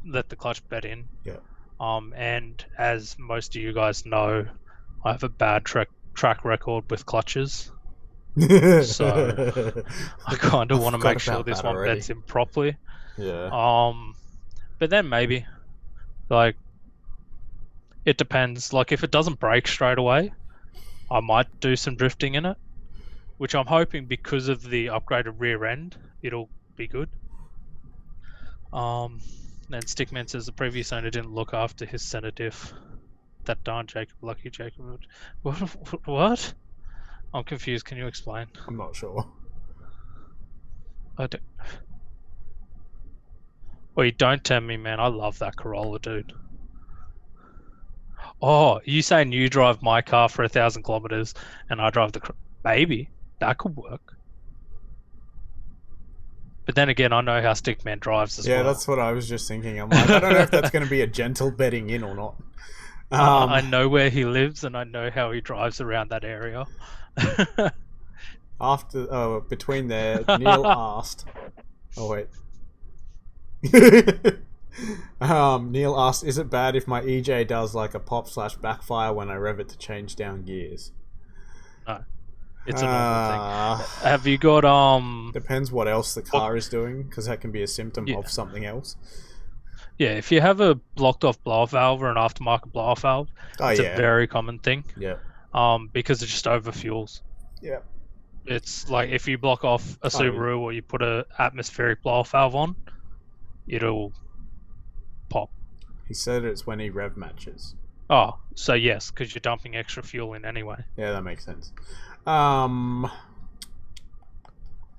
let the clutch bed in. Yeah. And as most of you guys know, I have a bad track record with clutches. So I kind of want to make sure this one beds in properly. Yeah. But then maybe, like, it depends. Like, if it doesn't break straight away, I might do some drifting in it, which I'm hoping because of the upgraded rear end, it'll be good. And Stickman says the previous owner didn't look after his center diff. That darn Jakeb, lucky Jakeb. What? I'm confused. Can you explain? I'm not sure. I don't. Well, don't tell me, man. I love that Corolla, dude. Oh, you saying you drive my car for 1,000 kilometers and I drive the baby? That could work. But then again, I know how Stickman drives as well. Yeah, that's what I was just thinking. I'm like, I don't know if that's going to be a gentle bedding in or not. I know where he lives and I know how he drives around that area. Between there, Neil asked. Oh wait. Neil asked, "Is it bad if my EJ does like a pop/backfire when I rev it to change down gears?" No, it's a normal thing. Have you got Depends what else the car is doing, because that can be a symptom of something else. Yeah, if you have a blocked off blow-off valve or an aftermarket blow-off valve, it's a very common thing. Yeah. Because it just overfuels. Yeah. It's like if you block off a Subaru or you put a atmospheric blow-off valve on, it'll pop. He said it's when he rev matches. Oh, so yes, because you're dumping extra fuel in anyway. Yeah, that makes sense.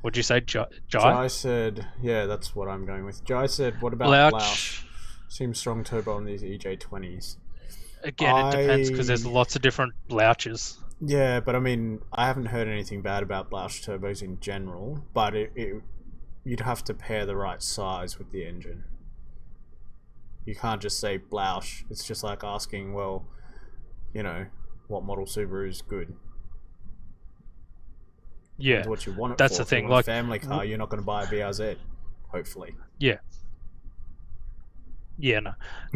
What'd you say, Jai? Jai said, yeah, that's what I'm going with. Jai said, what about Blouch? Seems strong turbo on these EJ20s. Again, it depends because there's lots of different Blouches. Yeah, but I mean, I haven't heard anything bad about Blouch turbos in general, but you'd have to pair the right size with the engine. You can't just say Blouch. It's just like asking, well, you know, what model Subaru is good. Yeah, depends what you want it that's for. the thing. If you want like a family car, you're not going to buy a BRZ, hopefully. Yeah. Yeah, no,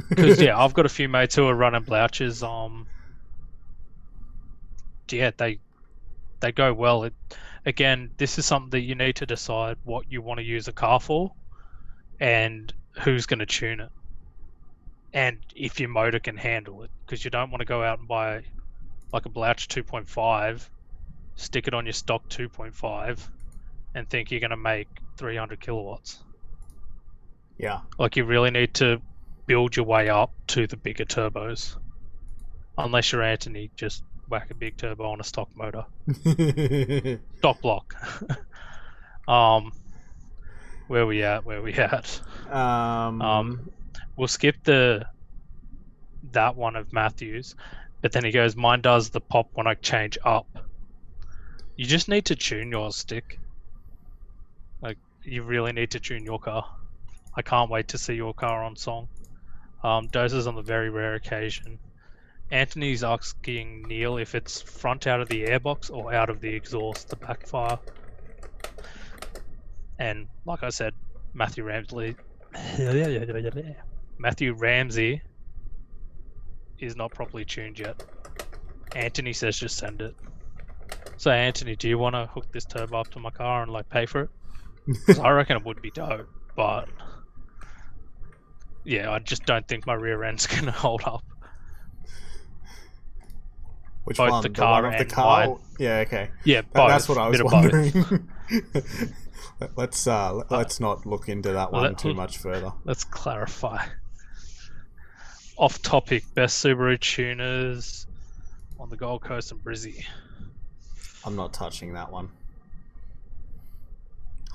because I've got a few mates who are running Blouches. Yeah, they go well. Again, this is something that you need to decide what you want to use a car for, and who's going to tune it, and if your motor can handle it. Because you don't want to go out and buy like a Blouch 2.5, stick it on your stock 2.5, and think you're going to make 300 kilowatts. Yeah. Like you really need to build your way up to the bigger turbos. Unless you're Anthony, just whack a big turbo on a stock motor. Stock block. Where we at? We'll skip that one of Matthew's, but then he goes, mine does the pop when I change up. You just need to tune your stick. Like, you really need to tune your car. I can't wait to see your car on song. Doses on the very rare occasion. Anthony's asking Neil if it's front out of the airbox or out of the exhaust, the backfire. And like I said, Matthew Ramsey is not properly tuned yet. Anthony says just send it. So Anthony, do you want to hook this turbo up to my car and like pay for it? Because I reckon it would be dope, but yeah, I just don't think my rear end's gonna hold up. Which both one? The car and the car? mine. Yeah, okay. Yeah, both. That's what I was wondering. Let's not look into that one too much further. Let's clarify. Off topic, best Subaru tuners on the Gold Coast and Brizzy. I'm not touching that one.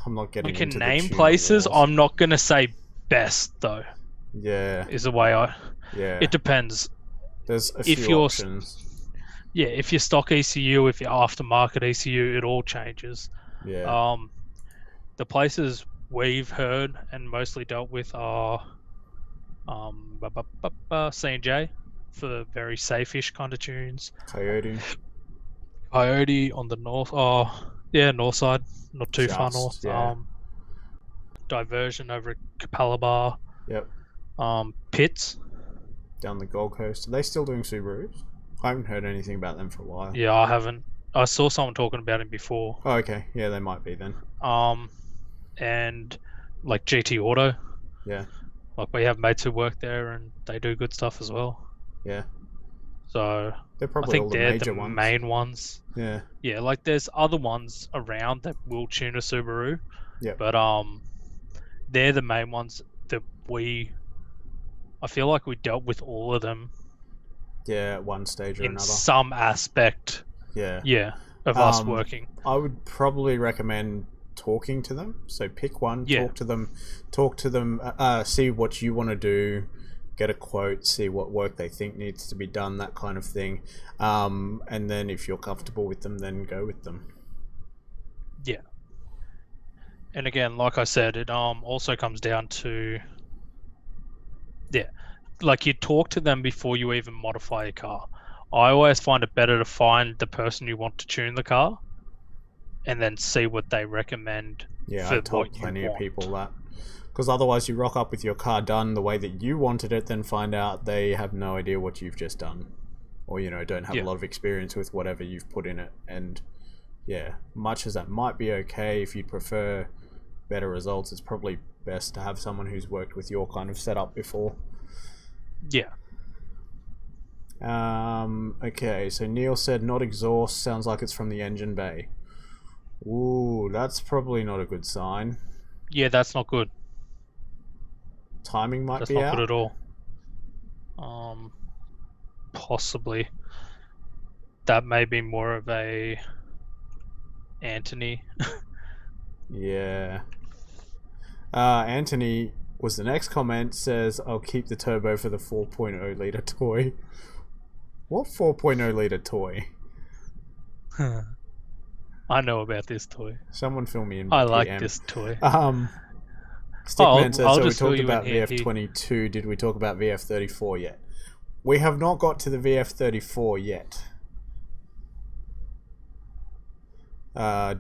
I'm not getting. We can into name the places. wars. I'm not gonna say best though. Yeah. Is the way I. Yeah. It depends. There's a few options. Yeah, if you're stock ECU, if you're aftermarket ECU, it all changes. Yeah. The places we've heard and mostly dealt with are C&J for very safe-ish kind of tunes. Coyote. Coyote on the north. Oh, yeah, north side, not too far north. Yeah. Diversion over at Capalaba. Yep. Pits. Down the Gold Coast. Are they still doing Subarus? I haven't heard anything about them for a while. Yeah, I haven't. I saw someone talking about him before. Oh, okay. Yeah, they might be then. And like GT Auto. Yeah. Like we have mates who work there, and they do good stuff as well. Yeah. So They're probably I think all the they're major the ones. main ones. Yeah. Yeah, like there's other ones around that will tune a Subaru. Yeah. But they're the main ones that I feel like we dealt with all of them. Yeah, at one stage or in another. some aspect. Yeah. Yeah, of us working. I would probably recommend talking to them. So pick one, talk to them, see what you want to do, get a quote, see what work they think needs to be done, that kind of thing. And then if you're comfortable with them, then go with them. Yeah. And again, like I said, it also comes down to like you talk to them before you even modify your car. I always find it better to find the person you want to tune the car and then see what they recommend. Yeah, I've told plenty of people that. Because otherwise you rock up with your car done the way that you wanted it, then find out they have no idea what you've just done. Or, don't have a lot of experience with whatever you've put in it. And, yeah, much as that might be okay, if you'd prefer better results, it's probably best to have someone who's worked with your kind of setup before. Yeah. Okay, so Neil said not exhaust, sounds like it's from the engine bay. Ooh, that's probably not a good sign. Yeah, that's not good. Timing might that's be not out. Good at all. Possibly. That may be more of a Anthony. Yeah. Anthony was the next comment, says, I'll keep the turbo for the 4.0 litre toy. What 4.0 litre toy? I know about this toy. Someone fill me in. I like this toy. Stickman says, so we talked about VF VF22. Did we talk about VF34 yet? We have not got to the VF34 yet.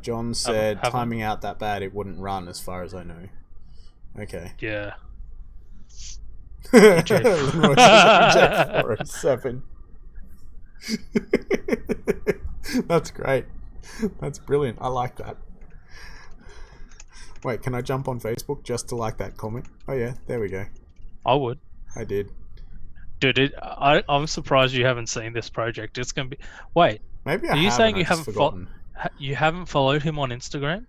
John said, timing out that bad, it wouldn't run as far as I know. Okay. Yeah. J407. That's great. That's brilliant. I like that. Wait, can I jump on Facebook just to like that comment? Oh yeah, there we go. I would. I did. Dude, I'm surprised you haven't seen this project. It's gonna be. Wait. Maybe are you saying you haven't forgotten? You haven't followed him on Instagram?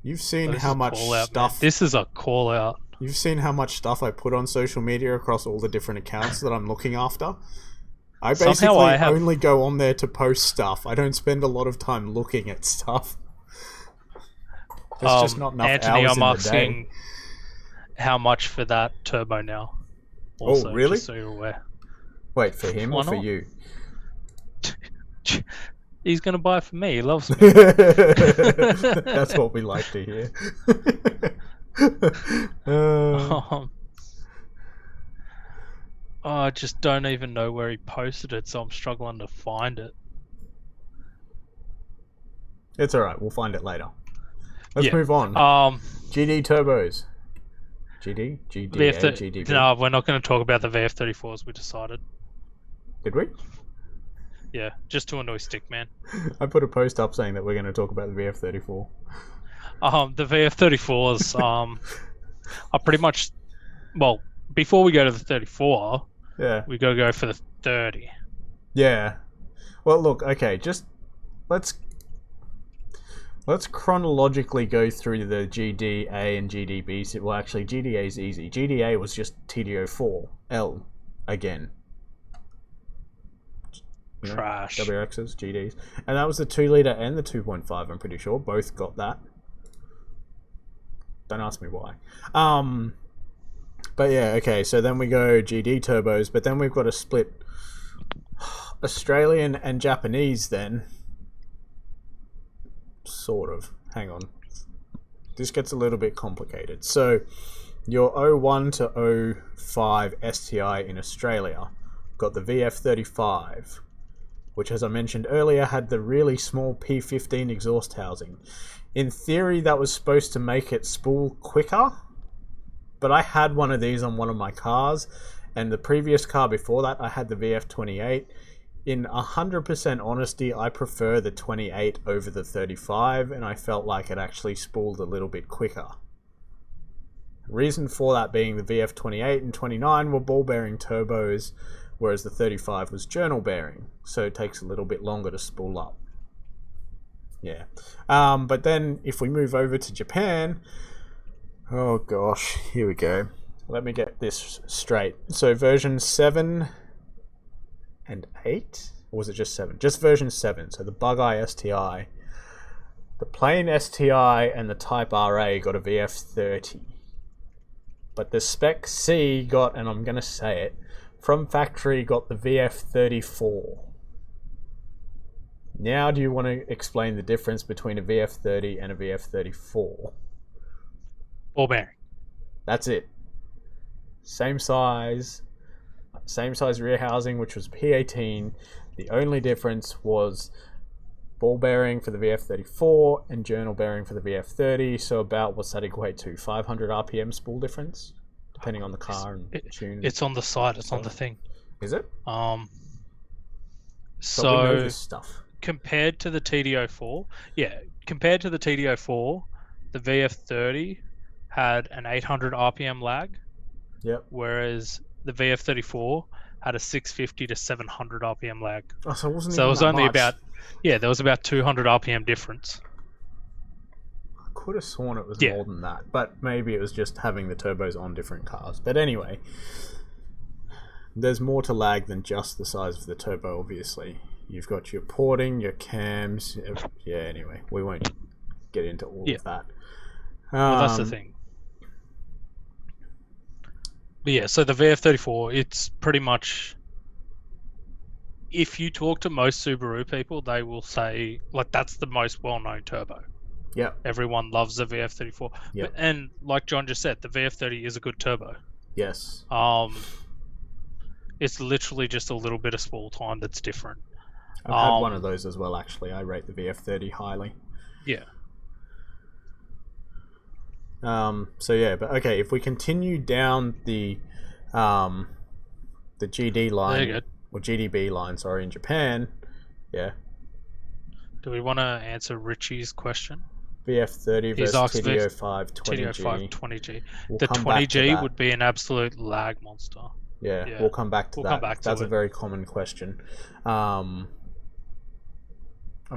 You've seen how much stuff. Man. This is a call out. You've seen how much stuff I put on social media across all the different accounts that I'm looking after. I basically only go on there to post stuff. I don't spend a lot of time looking at stuff. There's just not enough Anthony, hours I'm asking how much for that turbo now. Also, oh, really? Just so you're aware. Wait, for him or for you? He's going to buy it for me. He loves me. That's what we like to hear. I just don't even know where he posted it, so I'm struggling to find it. It's alright, we'll find it later. Let's move on. GD turbos. GD? GDB? No, we're not going to talk about the VF34s, we decided. Did we? Yeah, just to annoy Stickman. I put a post up saying that we're going to talk about the VF34. The VF34s are pretty much... Well, before we go to the 34, we got to go for the 30. Yeah. Well, look, okay, just... Let's chronologically go through the GDA and GDB. Well, actually, GDA is easy. GDA was just TDO4L again. Trash. WRXs, GDs. And that was the 2 litre and the 2.5, I'm pretty sure. Both got that. Don't ask me why. But yeah, okay, so then we go GD turbos, but then we've got to split Australian and Japanese then. Sort of. Hang on. This gets a little bit complicated. So, your 01 to 05 STI in Australia got the VF35, which, as I mentioned earlier, had the really small P15 exhaust housing. In theory, that was supposed to make it spool quicker, but I had one of these on one of my cars, and the previous car before that, I had the VF28. In 100% honesty, I prefer the 28 over the 35, and I felt like it actually spooled a little bit quicker. Reason for that being the VF28 and 29 were ball bearing turbos, whereas the 35 was journal bearing, so it takes a little bit longer to spool up. Yeah. But then if we move over to Japan, oh gosh, here we go. Let me get this straight. So version 7 and 8? Or was it just 7? Just version 7. So the Bug-Eye STI. The plain STI and the Type RA got a VF30. But the Spec C got, and I'm going to say it, from factory got the VF34. Now do you want to explain the difference between a VF30 and a VF34? Ball bearing. That's it. Same size rear housing, which was P18. The only difference was ball bearing for the VF34 and journal bearing for the VF30. So about, what's that equate to? 500 RPM spool difference, depending on the car and tune. It's on the side. It's on the thing. Is it? So we know this stuff. Compared to the TD04, the VF30 had an 800 RPM lag. Yep. Whereas the VF34 had a 650 to 700 RPM lag. Oh, so it wasn't So even it was that only much. there was about 200 RPM difference. I could have sworn it was more than that, but maybe it was just having the turbos on different cars. But anyway, there's more to lag than just the size of the turbo, obviously. You've got your porting, your cams. Yeah, anyway, we won't get into all of that. Well, that's the thing. But yeah, so the VF34, it's pretty much, if you talk to most Subaru people, they will say, like, that's the most well-known turbo. Yeah. Everyone loves the VF34. Yeah. And like John just said, the VF30 is a good turbo. Yes. It's literally just a little bit of spool time that's different. I've had one of those as well, actually. I rate the VF30 highly. Yeah. So yeah, but okay, if we continue down the GD line, or GDB line, sorry, in Japan, yeah. Do we want to answer Richie's question? VF30 versus TD05 20G. TD05 20G. We'll the come back to 20G that. would be an absolute lag monster. Yeah, we'll come back to that. That's a very common question. I'm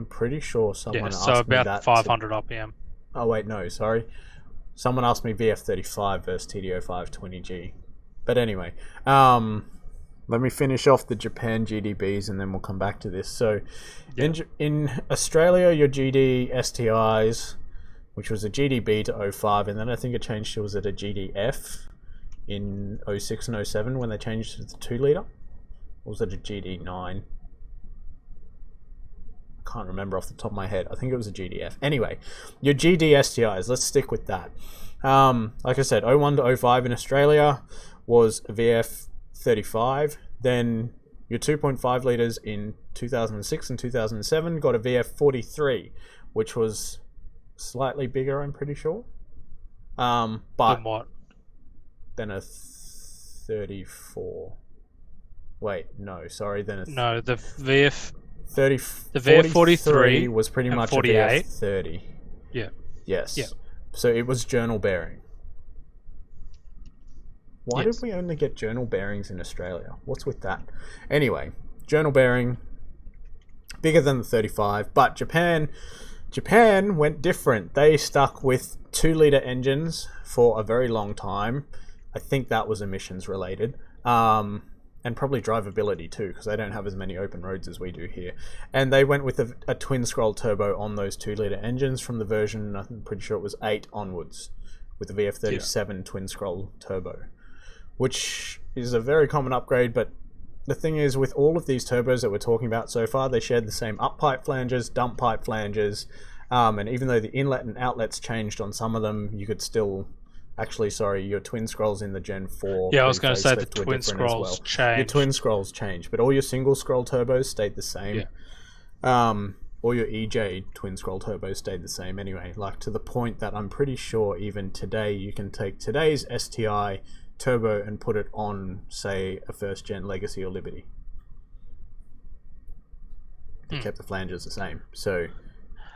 pretty sure someone asked me that. So about 500 RPM. Oh wait, no, sorry. Someone asked me VF35 versus TD05 20G. But anyway, let me finish off the Japan GDBs and then we'll come back to this. So in Australia, your GD STIs, which was a GDB to 05, and then I think it changed to, was it a GDF in 06 and 07 when they changed to the 2 litre? Or was it a GD9? Can't remember off the top of my head. I think it was a GDF. Anyway, your GD STIs, let's stick with that. Like I said, 01 to 05 in Australia was a VF35. Then your 2.5 litres in 2006 and 2007 got a VF43, which was slightly bigger, I'm pretty sure. But then a 34. Wait, no, sorry. Then no, the VF... the VF43 was pretty much 48. A VF30. Yeah. Yes. Yeah. So it was journal bearing. Why did we only get journal bearings in Australia? What's with that? Anyway, journal bearing, bigger than the 35, but Japan went different. They stuck with 2-litre engines for a very long time. I think that was emissions related. And probably drivability too, because they don't have as many open roads as we do here. And they went with a twin scroll turbo on those 2-litre engines from the version, I'm pretty sure it was 8 onwards, with the VF37 twin scroll turbo, which is a very common upgrade. But the thing is, with all of these turbos that we're talking about so far, they shared the same up pipe flanges, dump pipe flanges, and even though the inlet and outlets changed on some of them, you could still Actually, sorry, your twin scrolls in the Gen 4 Yeah, I was going to say the pre-facelift were twin different as scrolls well. changed. Your twin scrolls changed, but all your single scroll turbos stayed the same. All your EJ twin scroll turbos stayed the same anyway. Like, to the point that I'm pretty sure even today you can take today's STI turbo and put it on, say, a first gen Legacy or Liberty. They kept the flanges the same. So,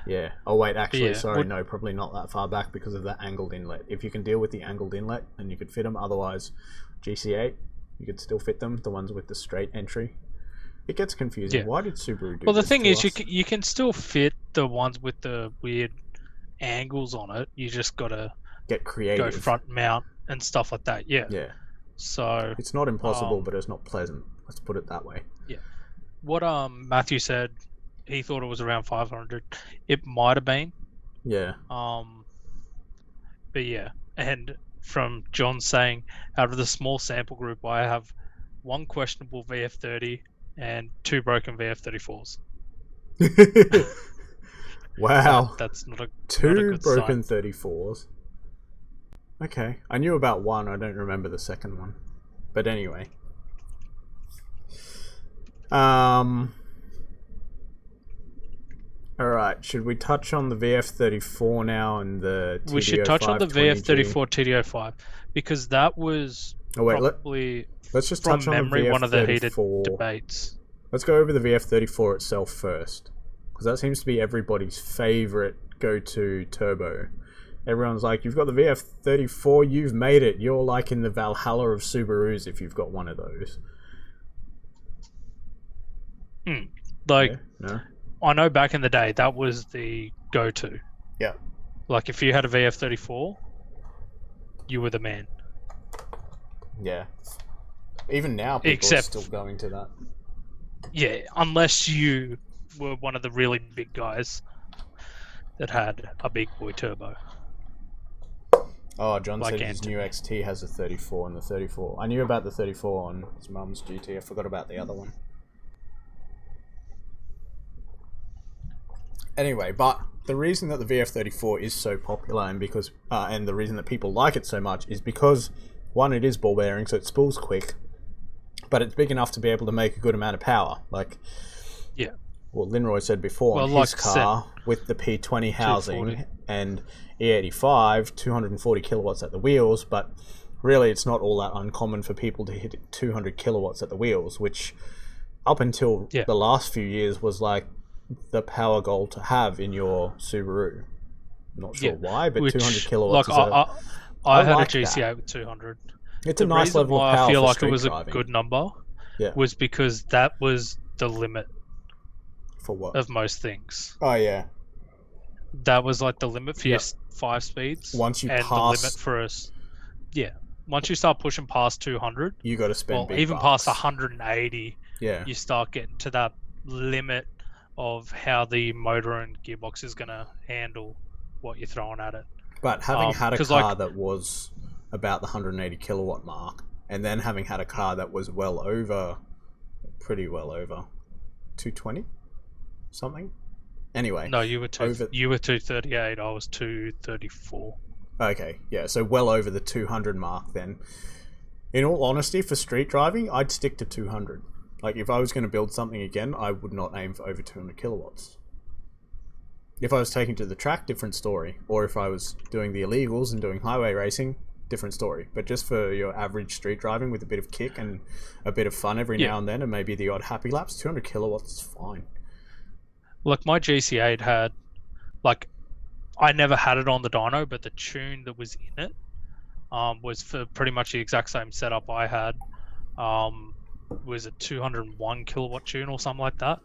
yeah. Oh, wait, actually, sorry, no, probably not that far back because of the angled inlet. If you can deal with the angled inlet, then you could fit them. Otherwise, GC8, you could still fit them, the ones with the straight entry. It gets confusing. Why did Subaru do Well, the this thing to is, us? you can still fit the ones with the weird angles on it. You just gotta get creative, go front mount and stuff like that. Yeah. So it's not impossible, but it's not pleasant. Let's put it that way. Yeah. What Matthew said, he thought it was around 500. It might have been. Yeah. But yeah, and from John saying, out of the small sample group, I have one questionable VF30 and 2 broken VF34s. Wow. That's not a 2 good broken sign. 34s. Okay, I knew about one. I don't remember the second one. But anyway. Alright, should we touch on the VF34 now and the TDO5? We should touch on the VF34 TDO5 because that was probably, let's just touch on memory, the VF34. One of the heated debates. Let's go over the VF34 itself first, because that seems to be everybody's favorite go-to turbo. Everyone's like, you've got the VF34, you've made it. You're like in the Valhalla of Subarus if you've got one of those. No? I know back in the day, that was the go-to. Yeah. Like, if you had a VF34, you were the man. Yeah. Even now, people are still going to that. Yeah, unless you were one of the really big guys that had a big boy turbo. Oh, John said his new XT has a 34 and the 34. I knew about the 34 on his mum's GT. I forgot about the other one. Anyway, but the reason that the VF34 is so popular and because and the reason that people like it so much is because, one, it is ball bearing, so it spools quick, but it's big enough to be able to make a good amount of power. Like, well, Linroy said before, on his car with the P20 housing 240. And E85, 240 kilowatts at the wheels, but really it's not all that uncommon for people to hit 200 kilowatts at the wheels, which up until the last few years was like the power goal to have in your Subaru. Not sure why, but 200 kilowatts is I had like a GC8 with 200. It's a nice level of power. I feel like it was driving. A good number was because that was the limit. For what? Of most things. Oh, yeah. That was like the limit for your 5 speeds. Once you pass... the limit for us. Yeah. Once you start pushing past 200... You got to spend big even bucks. past 180, you start getting to that limit of how the motor and gearbox is going to handle what you're throwing at it. But having had a car that was about the 180 kilowatt mark, and then having had a car that was pretty well over 220 something. Anyway, no, you were 238. I was 234. Okay, yeah, so well over the 200 mark. Then, in all honesty, for street driving, I'd stick to 200. Like, if I was going to build something again, I would not aim for over 200 kilowatts. If I was taking to the track, different story. Or if I was doing the illegals and doing highway racing, different story. But just for your average street driving with a bit of kick and a bit of fun every now and then, and maybe the odd happy laps, 200 kilowatts is fine. Like, my GC8 had, like, I never had it on the dyno, but the tune that was in it was for pretty much the exact same setup I had. Was a 201 kilowatt tune or something like that,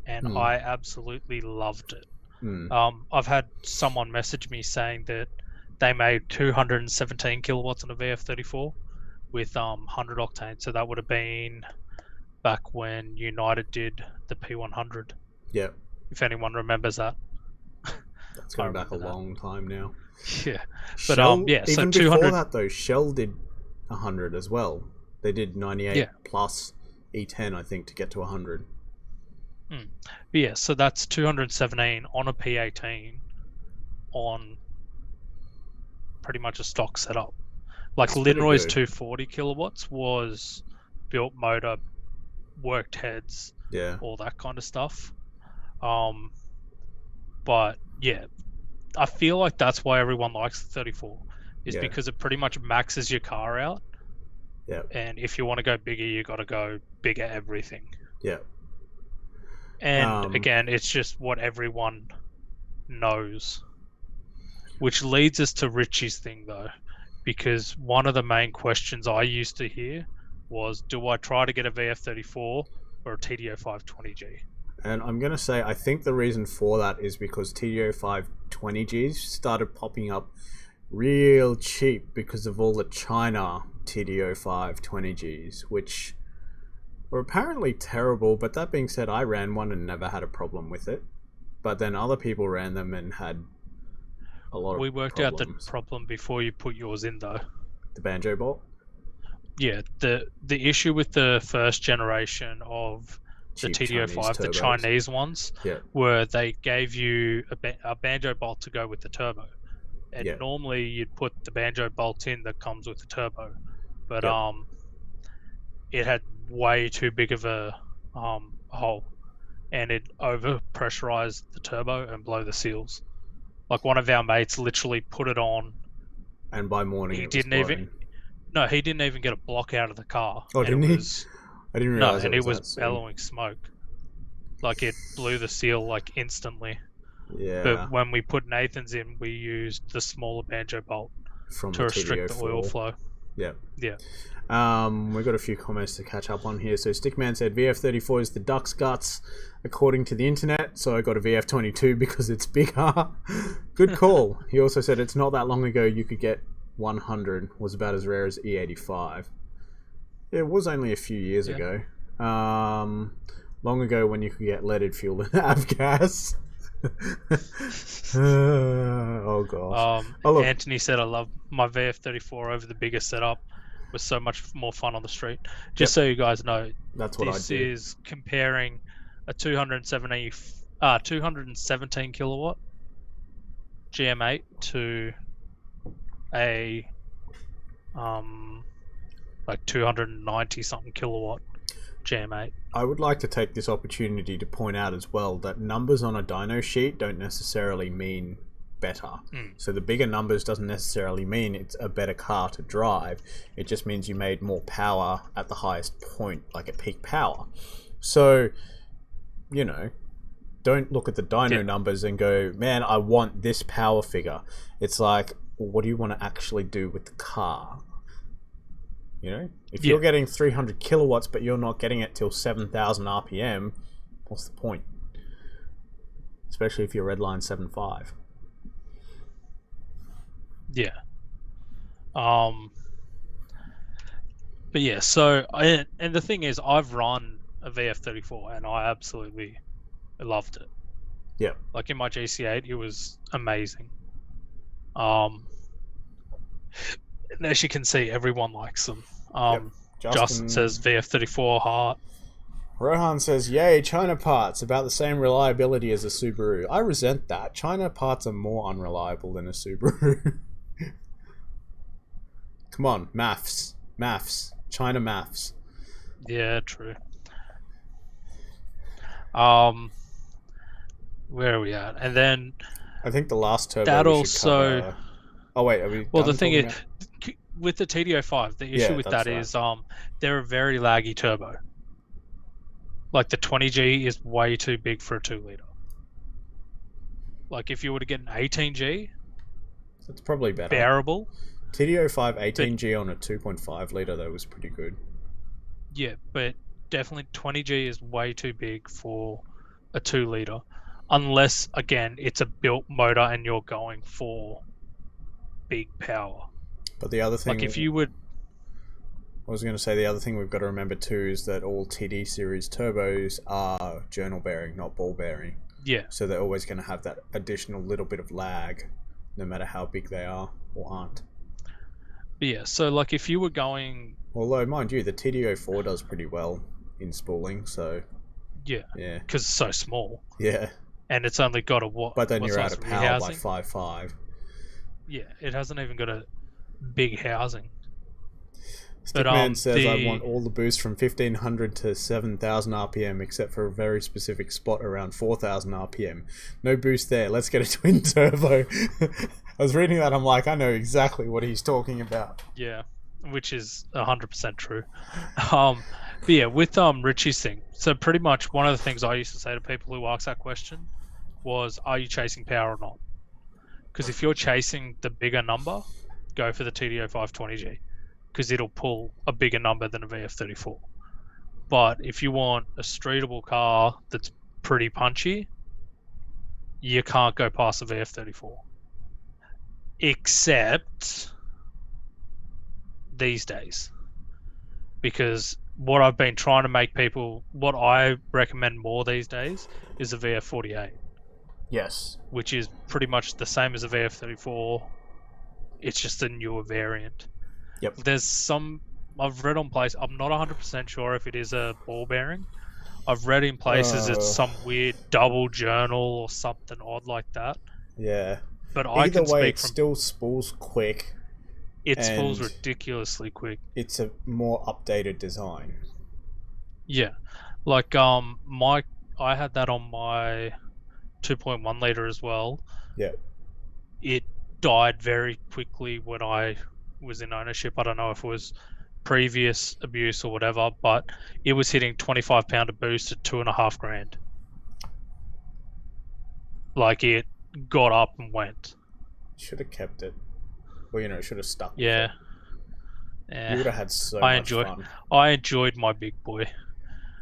and I absolutely loved it. I've had someone message me saying that they made 217 kilowatts on a VF34 with 100 octane, so that would have been back when United did the P100. Yeah. If anyone remembers that. That's going back a long time now. Yeah. But Shell, so even 200... before that though, Shell did 100 as well. They did 98 plus E10, I think, to get to 100. But yeah, so that's 217 on a P18 on pretty much a stock setup. Like It's pretty Linroy's good. 240 kilowatts was built motor, worked heads, Yeah. all that kind of stuff. But yeah, I feel like that's why everyone likes the 34, is Yeah. because it pretty much maxes your car out. Yeah. And if you want to go bigger, you got to go bigger everything. Yeah. And again, it's just what everyone knows. Which leads us to Richie's thing, though, because one of the main questions I used to hear was, do I try to get a VF34 or a TDO 520G? And I'm going to say, I think the reason for that is because TDO 520Gs started popping up real cheap because of all the China TDO 520Gs, which were apparently terrible. But that being said, I ran one and never had a problem with it. But then other people ran them and had a lot of We worked problems. out the problem before you put yours in, though. The banjo bolt? Yeah, the issue with the first generation of the Cheap TDO5, Chinese the turbos. Chinese ones, Yeah. were they gave you a banjo bolt to go with the turbo. And Yeah. normally you'd put the banjo bolt in that comes with the turbo. But Yeah. it had way too big of a hole, and it over pressurized the turbo and blow the seals. Like one of our mates literally put it on. And by morning He it was didn't blown. even. No, he didn't even get a block out of the car. Oh, and didn't it he? was, I didn't No, realize and it it was was that bellowing smoke. Like it blew the seal like instantly. Yeah. But when we put Nathan's in, we used the smaller banjo bolt From to the restrict the oil TDO4. flow. Yeah. Yeah. We've got a few comments to catch up on here. So Stickman said VF34 is the duck's guts, according to the internet. So I got a VF22 because it's bigger. Good call. He also said it's not that long ago you could get 100, was about as rare as E85. It was only a few years ago. Long ago when you could get leaded fuel and avgas. Oh gosh. Look. Anthony said, I love my VF34 over the bigger setup. It was so much more fun on the street. Just so you guys know, that's what this is comparing a 217 kilowatt GM8 to a like 290 something kilowatt GM8. I would like to take this opportunity to point out as well that numbers on a dyno sheet don't necessarily mean better. So the bigger numbers doesn't necessarily mean it's a better car to drive. It just means you made more power at the highest point, like at peak power. So, you know, don't look at the dyno numbers and go, man, I want this power figure. It's like, well, what do you want to actually do with the car? You know, if you're getting 300 kilowatts but you're not getting it till 7,000 RPM, what's the point? Especially if you're redline 7.5. Yeah. But yeah, so and the thing is, I've run a VF34 and I absolutely loved it. Yeah. Like in my GC8, it was amazing. And as you can see, everyone likes them. Justin says VF34 heart. Rohan says, yay, China parts, about the same reliability as a Subaru. I resent that. China parts are more unreliable than a Subaru. Come on, maths. China maths. Yeah, true. Where are we at? And then I think the last turbo that we also should cover... Oh wait, are we well, done the thing is about... with the TDO5, the issue with that is they're a very laggy turbo. Like the 20G is way too big for a 2-liter. Like if you were to get an 18G, it's probably better. Bearable. TDO5 18G on a 2.5 liter though was pretty good. Yeah, but definitely 20G is way too big for a 2-liter, unless again it's a built motor and you're going for big power. But the other thing, like if you would, I was going to say the other thing we've got to remember too is that all TD series turbos are journal bearing, not ball bearing. Yeah. So they're always going to have that additional little bit of lag, no matter how big they are or aren't. Yeah. So like if you were going, although mind you, the TDO4 does pretty well in spooling. So yeah, yeah, because it's so small. Yeah. And it's only got a what? But then what you're out size of power by rehousing? 5.5. it hasn't even got a big housing. Stickman says I want all the boost from 1500 to 7000 RPM except for a very specific spot around 4000 RPM. No boost there. Let's get a twin turbo. I was reading that. I'm like, I know exactly what he's talking about. Yeah, which is 100% true. But yeah, with Richie's thing. So pretty much one of the things I used to say to people who ask that question was, are you chasing power or not? Because if you're chasing the bigger number, go for the TDO 520G. Because it'll pull a bigger number than a VF34. But if you want a streetable car that's pretty punchy, you can't go past a VF34. Except these days. Because what I've been trying to make people, what I recommend more these days is a VF48. Yes. Which is pretty much the same as a VF34. It's just a newer variant. Yep. There's some I've read on place. I'm not 100% sure if it is a ball bearing. I've read in places it's some weird double journal or something odd like that. Yeah. But Either I can way, speak it from. still spools quick. It spools ridiculously quick. It's a more updated design. Yeah, like I had that on my 2.1 liter as well. Yeah. It died very quickly when I was in ownership. I don't know if it was previous abuse or whatever, but it was hitting 25 pound of boost at $2,500. Like it got up and went. Should have kept it. Well, should have stuck with Yeah. it. Yeah. You would have had so much fun. I enjoyed my big boy.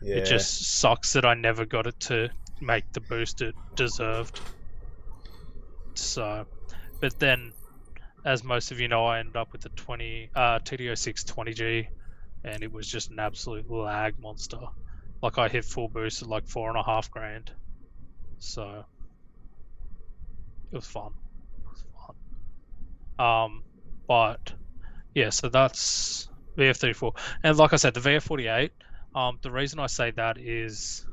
Yeah. It just sucks that I never got it to make the boost it deserved. So, but then, as most of you know, I ended up with the TDO6 20G, and it was just an absolute lag monster. Like I hit full boost at like $4,500. So it was fun. But yeah, so that's VF34, and like I said, the VF48. The reason I say that is,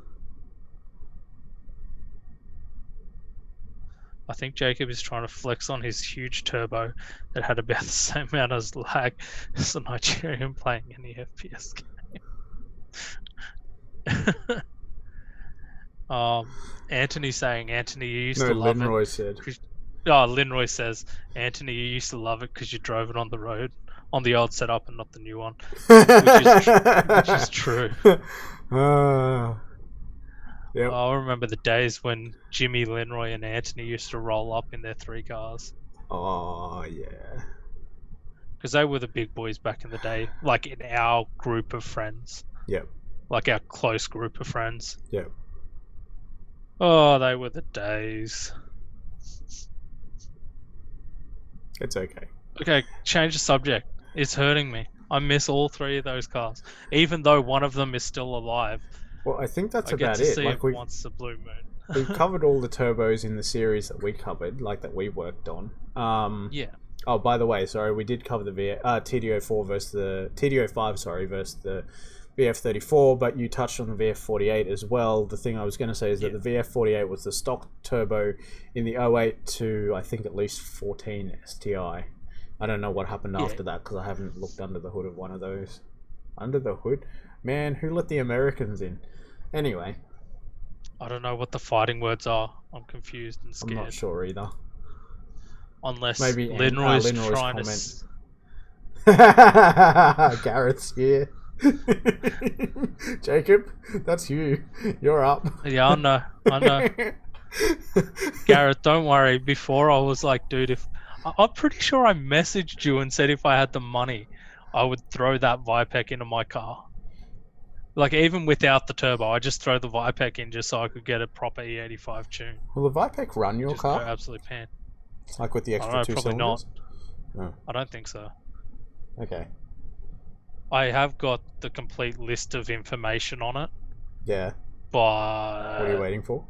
I think Jakeb is trying to flex on his huge turbo that had about the same amount of lag as a Nigerian playing any FPS game. Anthony saying, Anthony, you used to love Linroy it. said. Linroy says, Anthony, you used to love it because you drove it on the road, on the old setup and not the new one, which is true. Yep. I remember the days when Jimmy, Linroy, and Anthony used to roll up in their 3 cars. Oh, yeah. Because they were the big boys back in the day, like in our group of friends. Yep. Like our close group of friends. Yep. Oh, they were the days. It's okay. Okay, change the subject. It's hurting me. I miss all 3 of those cars, even though one of them is still alive. Well, I think that's I get about to it. see Like it once the blue moon. we've covered all the turbos in the series that we covered, like that we worked on. Yeah. Oh, by the way, sorry, we did cover the TDO4 versus the TDO5, versus the VF34, but you touched on the VF48 as well. The thing I was going to say is that the VF48 was the stock turbo in the 08 to I think at least 14 STI. I don't know what happened after that because I haven't looked under the hood of one of those. Under the hood? Man, who let the Americans in? Anyway. I don't know what the fighting words are. I'm confused and scared. I'm not sure either. Unless maybe Linroy's trying to... Garrett's here. Jakeb, that's you. You're up. Yeah, I know. Garrett, don't worry. Before I was like, dude, if I'm pretty sure I messaged you and said if I had the money, I would throw that Vipec into my car. Like even without the turbo, I just throw the Vipec in just so I could get a proper E85 tune. Will the Vipec run your car? Go absolutely pan. Like with the extra two probably cylinders? Not. I don't think so. Okay. I have got the complete list of information on it. Yeah. But what are you waiting for?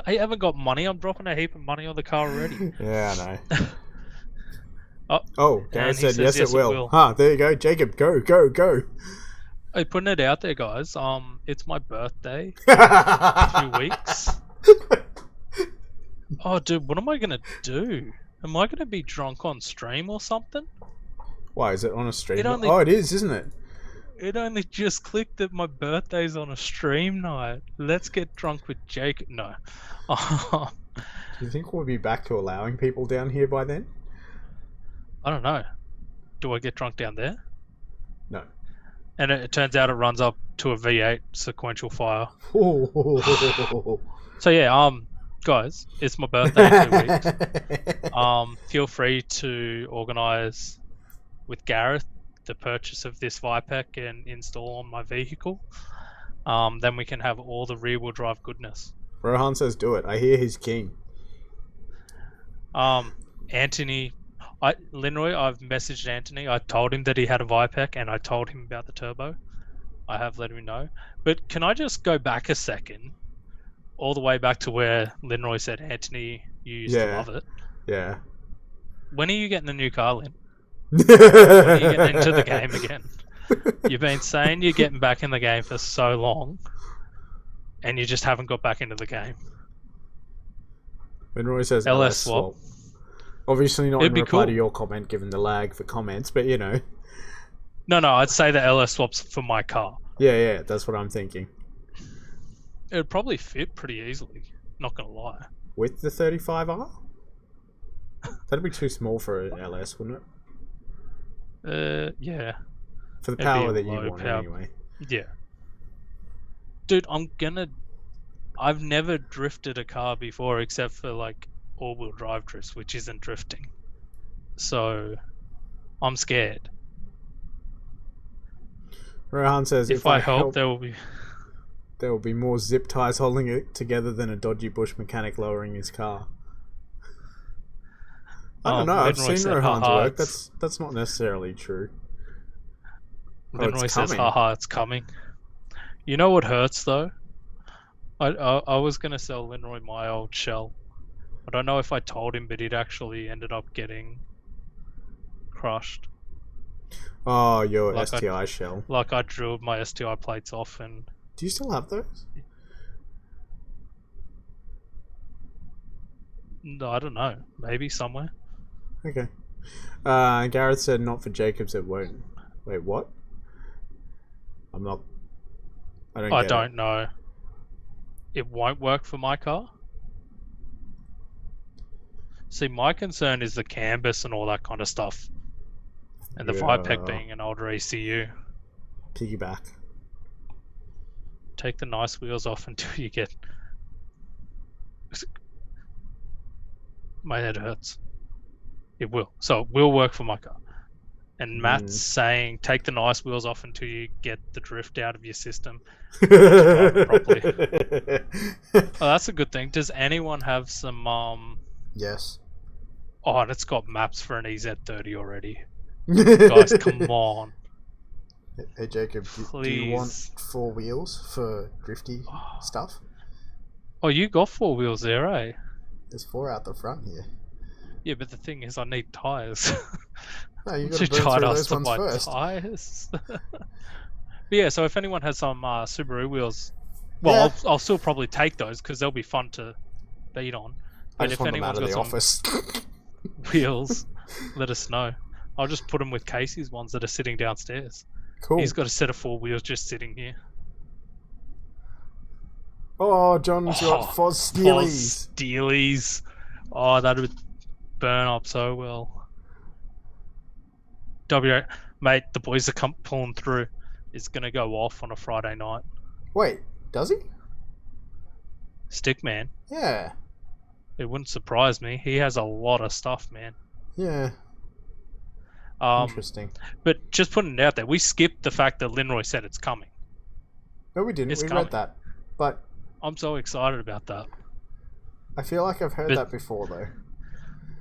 I haven't got money. I'm dropping a heap of money on the car already. Yeah, I know. Gareth said yes, it will. There you go. Jakeb, go. Hey, putting it out there, guys. It's my birthday. 2 weeks. Oh, dude, what am I gonna do? Am I gonna be drunk on stream or something? Why is it on a stream? It only Oh, it is, isn't it? it only just clicked that my birthday's on a stream night. Let's get drunk with Jakeb. No. I Do you think we'll be back to allowing people down here by then? don't know. Do I get drunk down there? No. And it turns out it runs up to a V8 sequential fire. So yeah, guys, it's my birthday in 2 weeks. Feel free to organise with Gareth the purchase of this Vipec and install on my vehicle. Then we can have all the rear-wheel drive goodness. Rohan says do it. I hear he's king. Anthony, Linroy, I've messaged Anthony. I told him that he had a Vipec and I told him about the turbo. I have let him know. But can I just go back a second? All the way back to where Linroy said, Anthony, you used to love it. Yeah. When are you getting a new car, Lin? When are you getting into the game again? You've been saying you're getting back in the game for so long, and you just haven't got back into the game. When Roy says LS swap. Obviously not in reply to your comment, given the lag for comments, but you know. No, I'd say the LS swap's for my car. Yeah, that's what I'm thinking. It'd probably fit pretty easily, not gonna lie. With the 35R? That'd be too small for an LS, wouldn't it? Yeah. For the power that you want anyway. Yeah. Dude, I've never drifted a car before except for like all-wheel drive drifts, which isn't drifting. So, I'm scared. Rohan says, if I help, there will be more zip ties holding it together than a dodgy bush mechanic lowering his car. I don't know. I've seen Rohan's work. That's not necessarily true. Linroy says, haha, it's coming. You know what hurts though? I was gonna sell Linroy my old shell. I don't know if I told him, but it actually ended up getting crushed. Oh, your STI shell. Like I drilled my STI plates off and... Do you still have those? No, I don't know. Maybe somewhere. Okay. Gareth said not for Jakeb's, it won't. Wait, what? I don't know. It won't work for my car? See, my concern is the canvas and all that kind of stuff. And the Vipec being an older ECU. Piggyback. Take the nice wheels off until you get... My head hurts. It will. So it will work for my car. And Matt's saying, take the nice wheels off until you get the drift out of your system. Drive it properly. Oh, that's a good thing. Does anyone have some... Yes. Oh, and it's got maps for an EZ30 already. Guys, come on. Hey Jakeb, do you want 4 wheels for drifty stuff? Oh, you got 4 wheels there, eh? There's 4 out the front here. Yeah, but the thing is, I need tyres. No, you got to burn through those ones first. Tyres. But yeah, so if anyone has some Subaru wheels, well, I'll still probably take those because they'll be fun to beat on. But if anyone's got some office. Wheels, let us know. I'll just put them with Casey's ones that are sitting downstairs. Cool. He's got a set of 4 wheels just sitting here. Oh, John's got Foz Steelies. Steelies. Oh, that would burn up so well. Mate, the boys are pulling through. It's going to go off on a Friday night. Wait, does he? Stickman. Yeah. It wouldn't surprise me. He has a lot of stuff, man. Yeah. Interesting. But just putting it out there, we skipped the fact that Linroy said it's coming. No, we didn't. We read that. But I'm so excited about that. I feel like I've heard that before, though.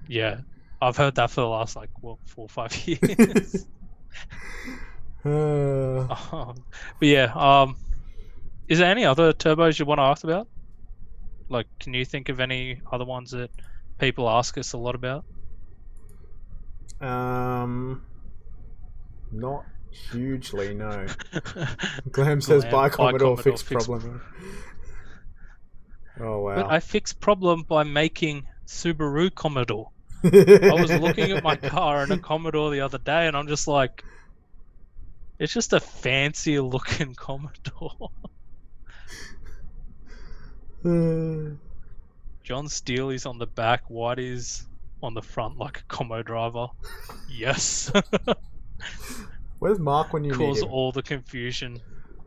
Yeah. I've heard that for the last, 4 or 5 years. But yeah, is there any other turbos you want to ask about? Like, can you think of any other ones that people ask us a lot about? Not hugely, no. Glam says buy Commodore, fix problem. Oh wow. But I fixed problem by making Subaru Commodore. I was looking at my car in a Commodore the other day, and I'm just like, it's just a fancier looking Commodore. John Steely's on the back, Whitey's on the front like a commo driver. Yes. Where's Mark when you need Cause him? all the confusion.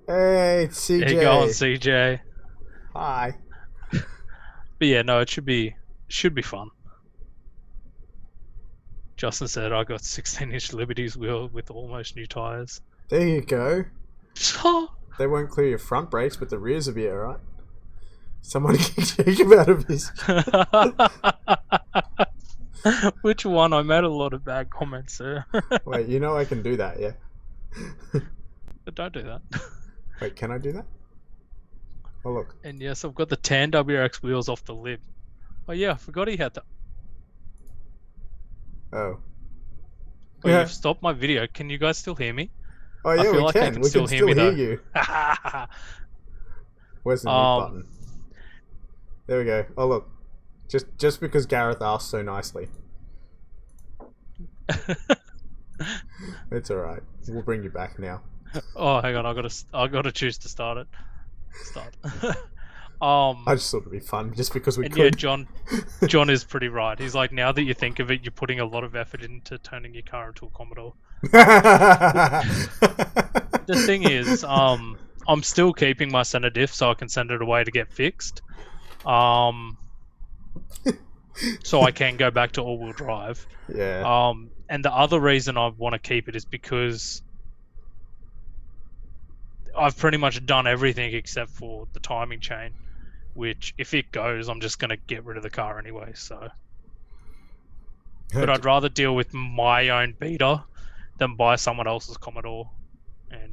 Hey, it's CJ. There you go on CJ. Hi. But yeah, no, it should be fun. Justin said I got 16-inch Liberty's wheel with almost new tires. There you go. They won't clear your front brakes, but the rears will be alright. Someone kicked Jakeb out of his. Which one? I made a lot of bad comments, sir. Wait, you know I can do that, yeah? But don't do that. Wait, can I do that? Oh, look. And yes, I've got the tan WRX wheels off the lip. Oh yeah, I forgot he had that. Oh. Oh, you've stopped my video. Can you guys still hear me? Oh yeah, I feel we like can. I can We still can hear still me, hear you. Where's the mute button? There we go. Oh look. Just because Gareth asked so nicely. It's alright. We'll bring you back now. Oh, hang on. I gotta choose to start it. Start. I just thought it'd be fun, just because we and could. Yeah, John is pretty right. He's like, now that you think of it, you're putting a lot of effort into turning your car into a Commodore. The thing is, I'm still keeping my center diff so I can send it away to get fixed. So I can go back to all-wheel drive. Yeah. And the other reason I want to keep it is because I've pretty much done everything except for the timing chain, which if it goes, I'm just going to get rid of the car anyway, so. But I'd rather deal with my own beater than buy someone else's Commodore and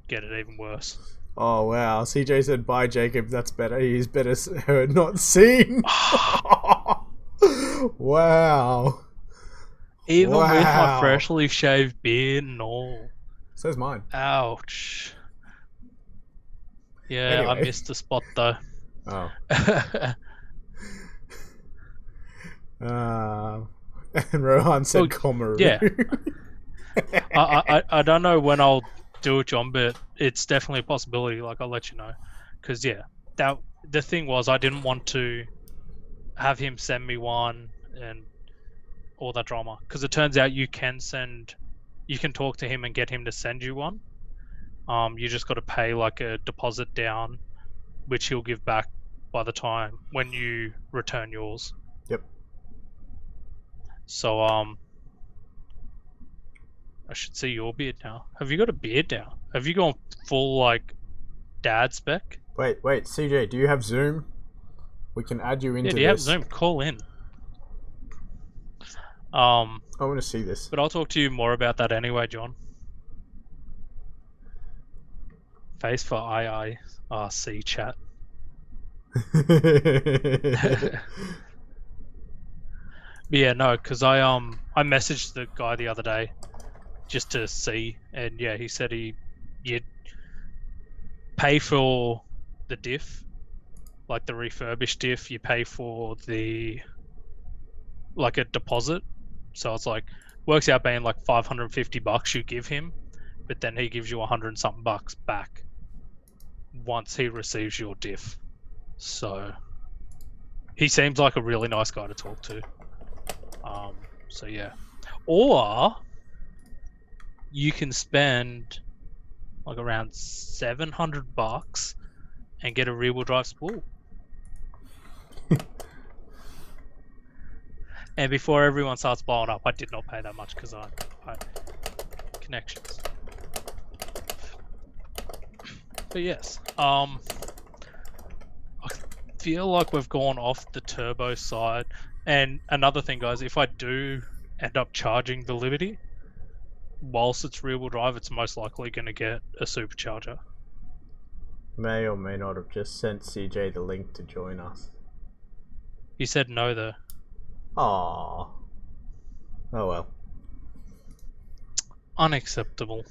get it even worse. Oh wow, CJ said bye Jakeb, that's better. He's better heard not seen. Wow. Even with my freshly shaved beard and all. So's mine. Ouch. Yeah, Anyway. I missed the spot though. Oh. And Rohan said Comaru. Yeah. I don't know when I'll do it, John, but it's definitely a possibility. Like, I'll let you know. Because, yeah, the thing was, I didn't want to have him send me one and all that drama. Because it turns out you can talk to him and get him to send you one. You just got to pay like a deposit down, which he'll give back by the time when you return yours. Yep. So, I should see your beard now. Have you got a beard now? Have you gone full, like, dad spec? Wait, CJ, do you have Zoom? We can add you into this. Yeah, do you have Zoom? Call in. I want to see this. But I'll talk to you more about that anyway, John. Face for IIRC chat. But yeah, no, because I messaged the guy the other day just to see, and yeah, he said you'd pay for the diff, like the refurbished diff. You pay for the like a deposit, so it's like works out being like $550 you give him, but then he gives you $100 and something back once he receives your diff. So he seems like a really nice guy to talk to. So yeah, or you can spend like around $700 and get a rear-wheel drive spool. And before everyone starts blowing up, I did not pay that much because I connections. But yes, I feel like we've gone off the turbo side. And another thing, guys, if I do end up charging the Liberty, whilst it's rear-wheel drive, it's most likely going to get a supercharger. May or may not have just sent CJ the link to join us. He said no, though. Aww. Oh well. Unacceptable.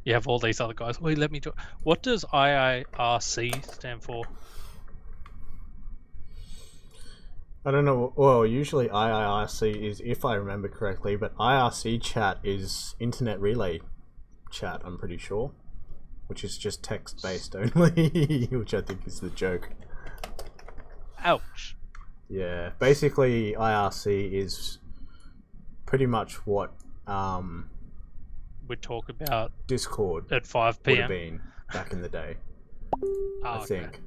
You have all these other guys. Wait, let me do. What does IIRC stand for? I don't know. Well, usually IRC is, if I remember correctly, but IRC chat is internet relay chat, I'm pretty sure, which is just text based only, which I think is the joke. Ouch. Yeah, basically IRC is pretty much what We talk about Discord at 5 would have p.m. been back in the day, I think.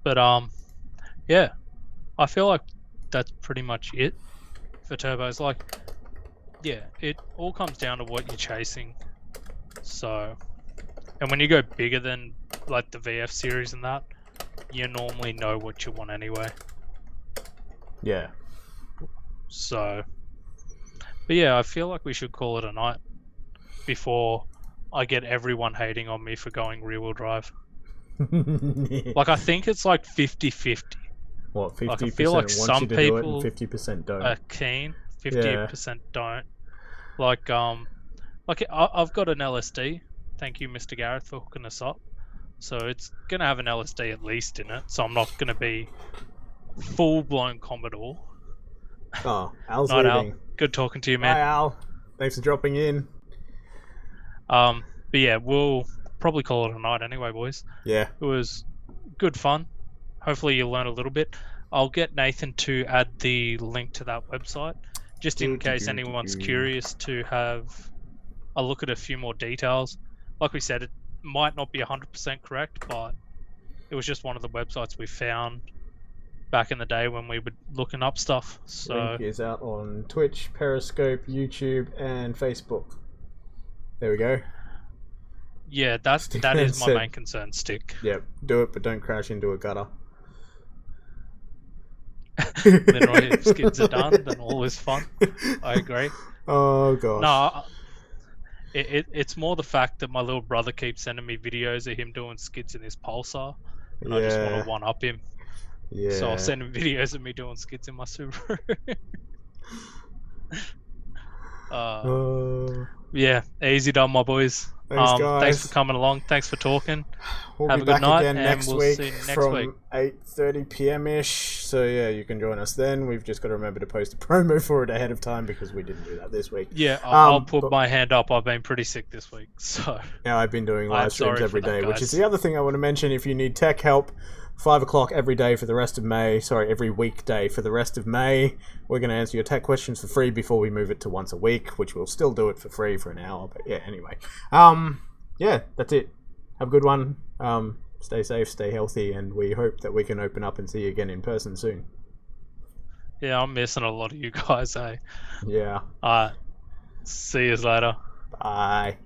But yeah, I feel like that's pretty much it for turbos. Like, yeah, it all comes down to what you're chasing. So, and when you go bigger than like the VF series and that, you normally know what you want anyway. Yeah. So, but yeah, I feel like we should call it a night before I get everyone hating on me for going rear-wheel drive. Like, I think it's like 50-50. What, 50% Like, I feel like want some you to do it and people 50% don't? are keen, 50% don't. Like, I've got an LSD. Thank you, Mr. Gareth, for hooking us up. So it's gonna have an LSD at least in it. So I'm not gonna be full-blown Commodore. Oh, Al's Night, leaving. Al. Good talking to you, Bye, man. Al. Thanks for dropping in. But yeah, we'll probably call it a night anyway, boys. Yeah. It was good fun. Hopefully you learned a little bit. I'll get Nathan to add the link to that website, just in case anyone's curious to have a look at a few more details. Like we said, it might not be 100% correct, but it was just one of the websites we found back in the day when we were looking up stuff. So link is out on Twitch, Periscope, YouTube, and Facebook. There we go. yeah, that is my main concern, Stick. Yep, do it, but don't crash into a gutter. Then if skids are done, then all is fun. I agree. Oh gosh. No, it's more the fact that my little brother keeps sending me videos of him doing skids in his Pulsar, and I just want to one-up him. Yeah. So I'll send him videos of me doing skids in my Subaru. Yeah, easy done, my boys. Thanks, guys. Thanks for coming along. Thanks for talking. We'll Have be a good back night, again and next we'll week see you next from week. 8:30 p.m.-ish. So yeah, you can join us then. We've just got to remember to post a promo for it ahead of time because we didn't do that this week. Yeah, I'll put my hand up. I've been pretty sick this week, so yeah, I've been doing live streams every day, which is guys. the other thing I want to mention. If you need tech help, 5 o'clock every day for the rest of May. Sorry, every weekday for the rest of May. We're going to answer your tech questions for free before we move it to once a week, which we'll still do it for free for an hour. But yeah, anyway. Yeah, that's it. Have a good one. Stay safe, stay healthy, and we hope that we can open up and see you again in person soon. Yeah, I'm missing a lot of you guys, eh? Yeah. Alright. See you later. Bye.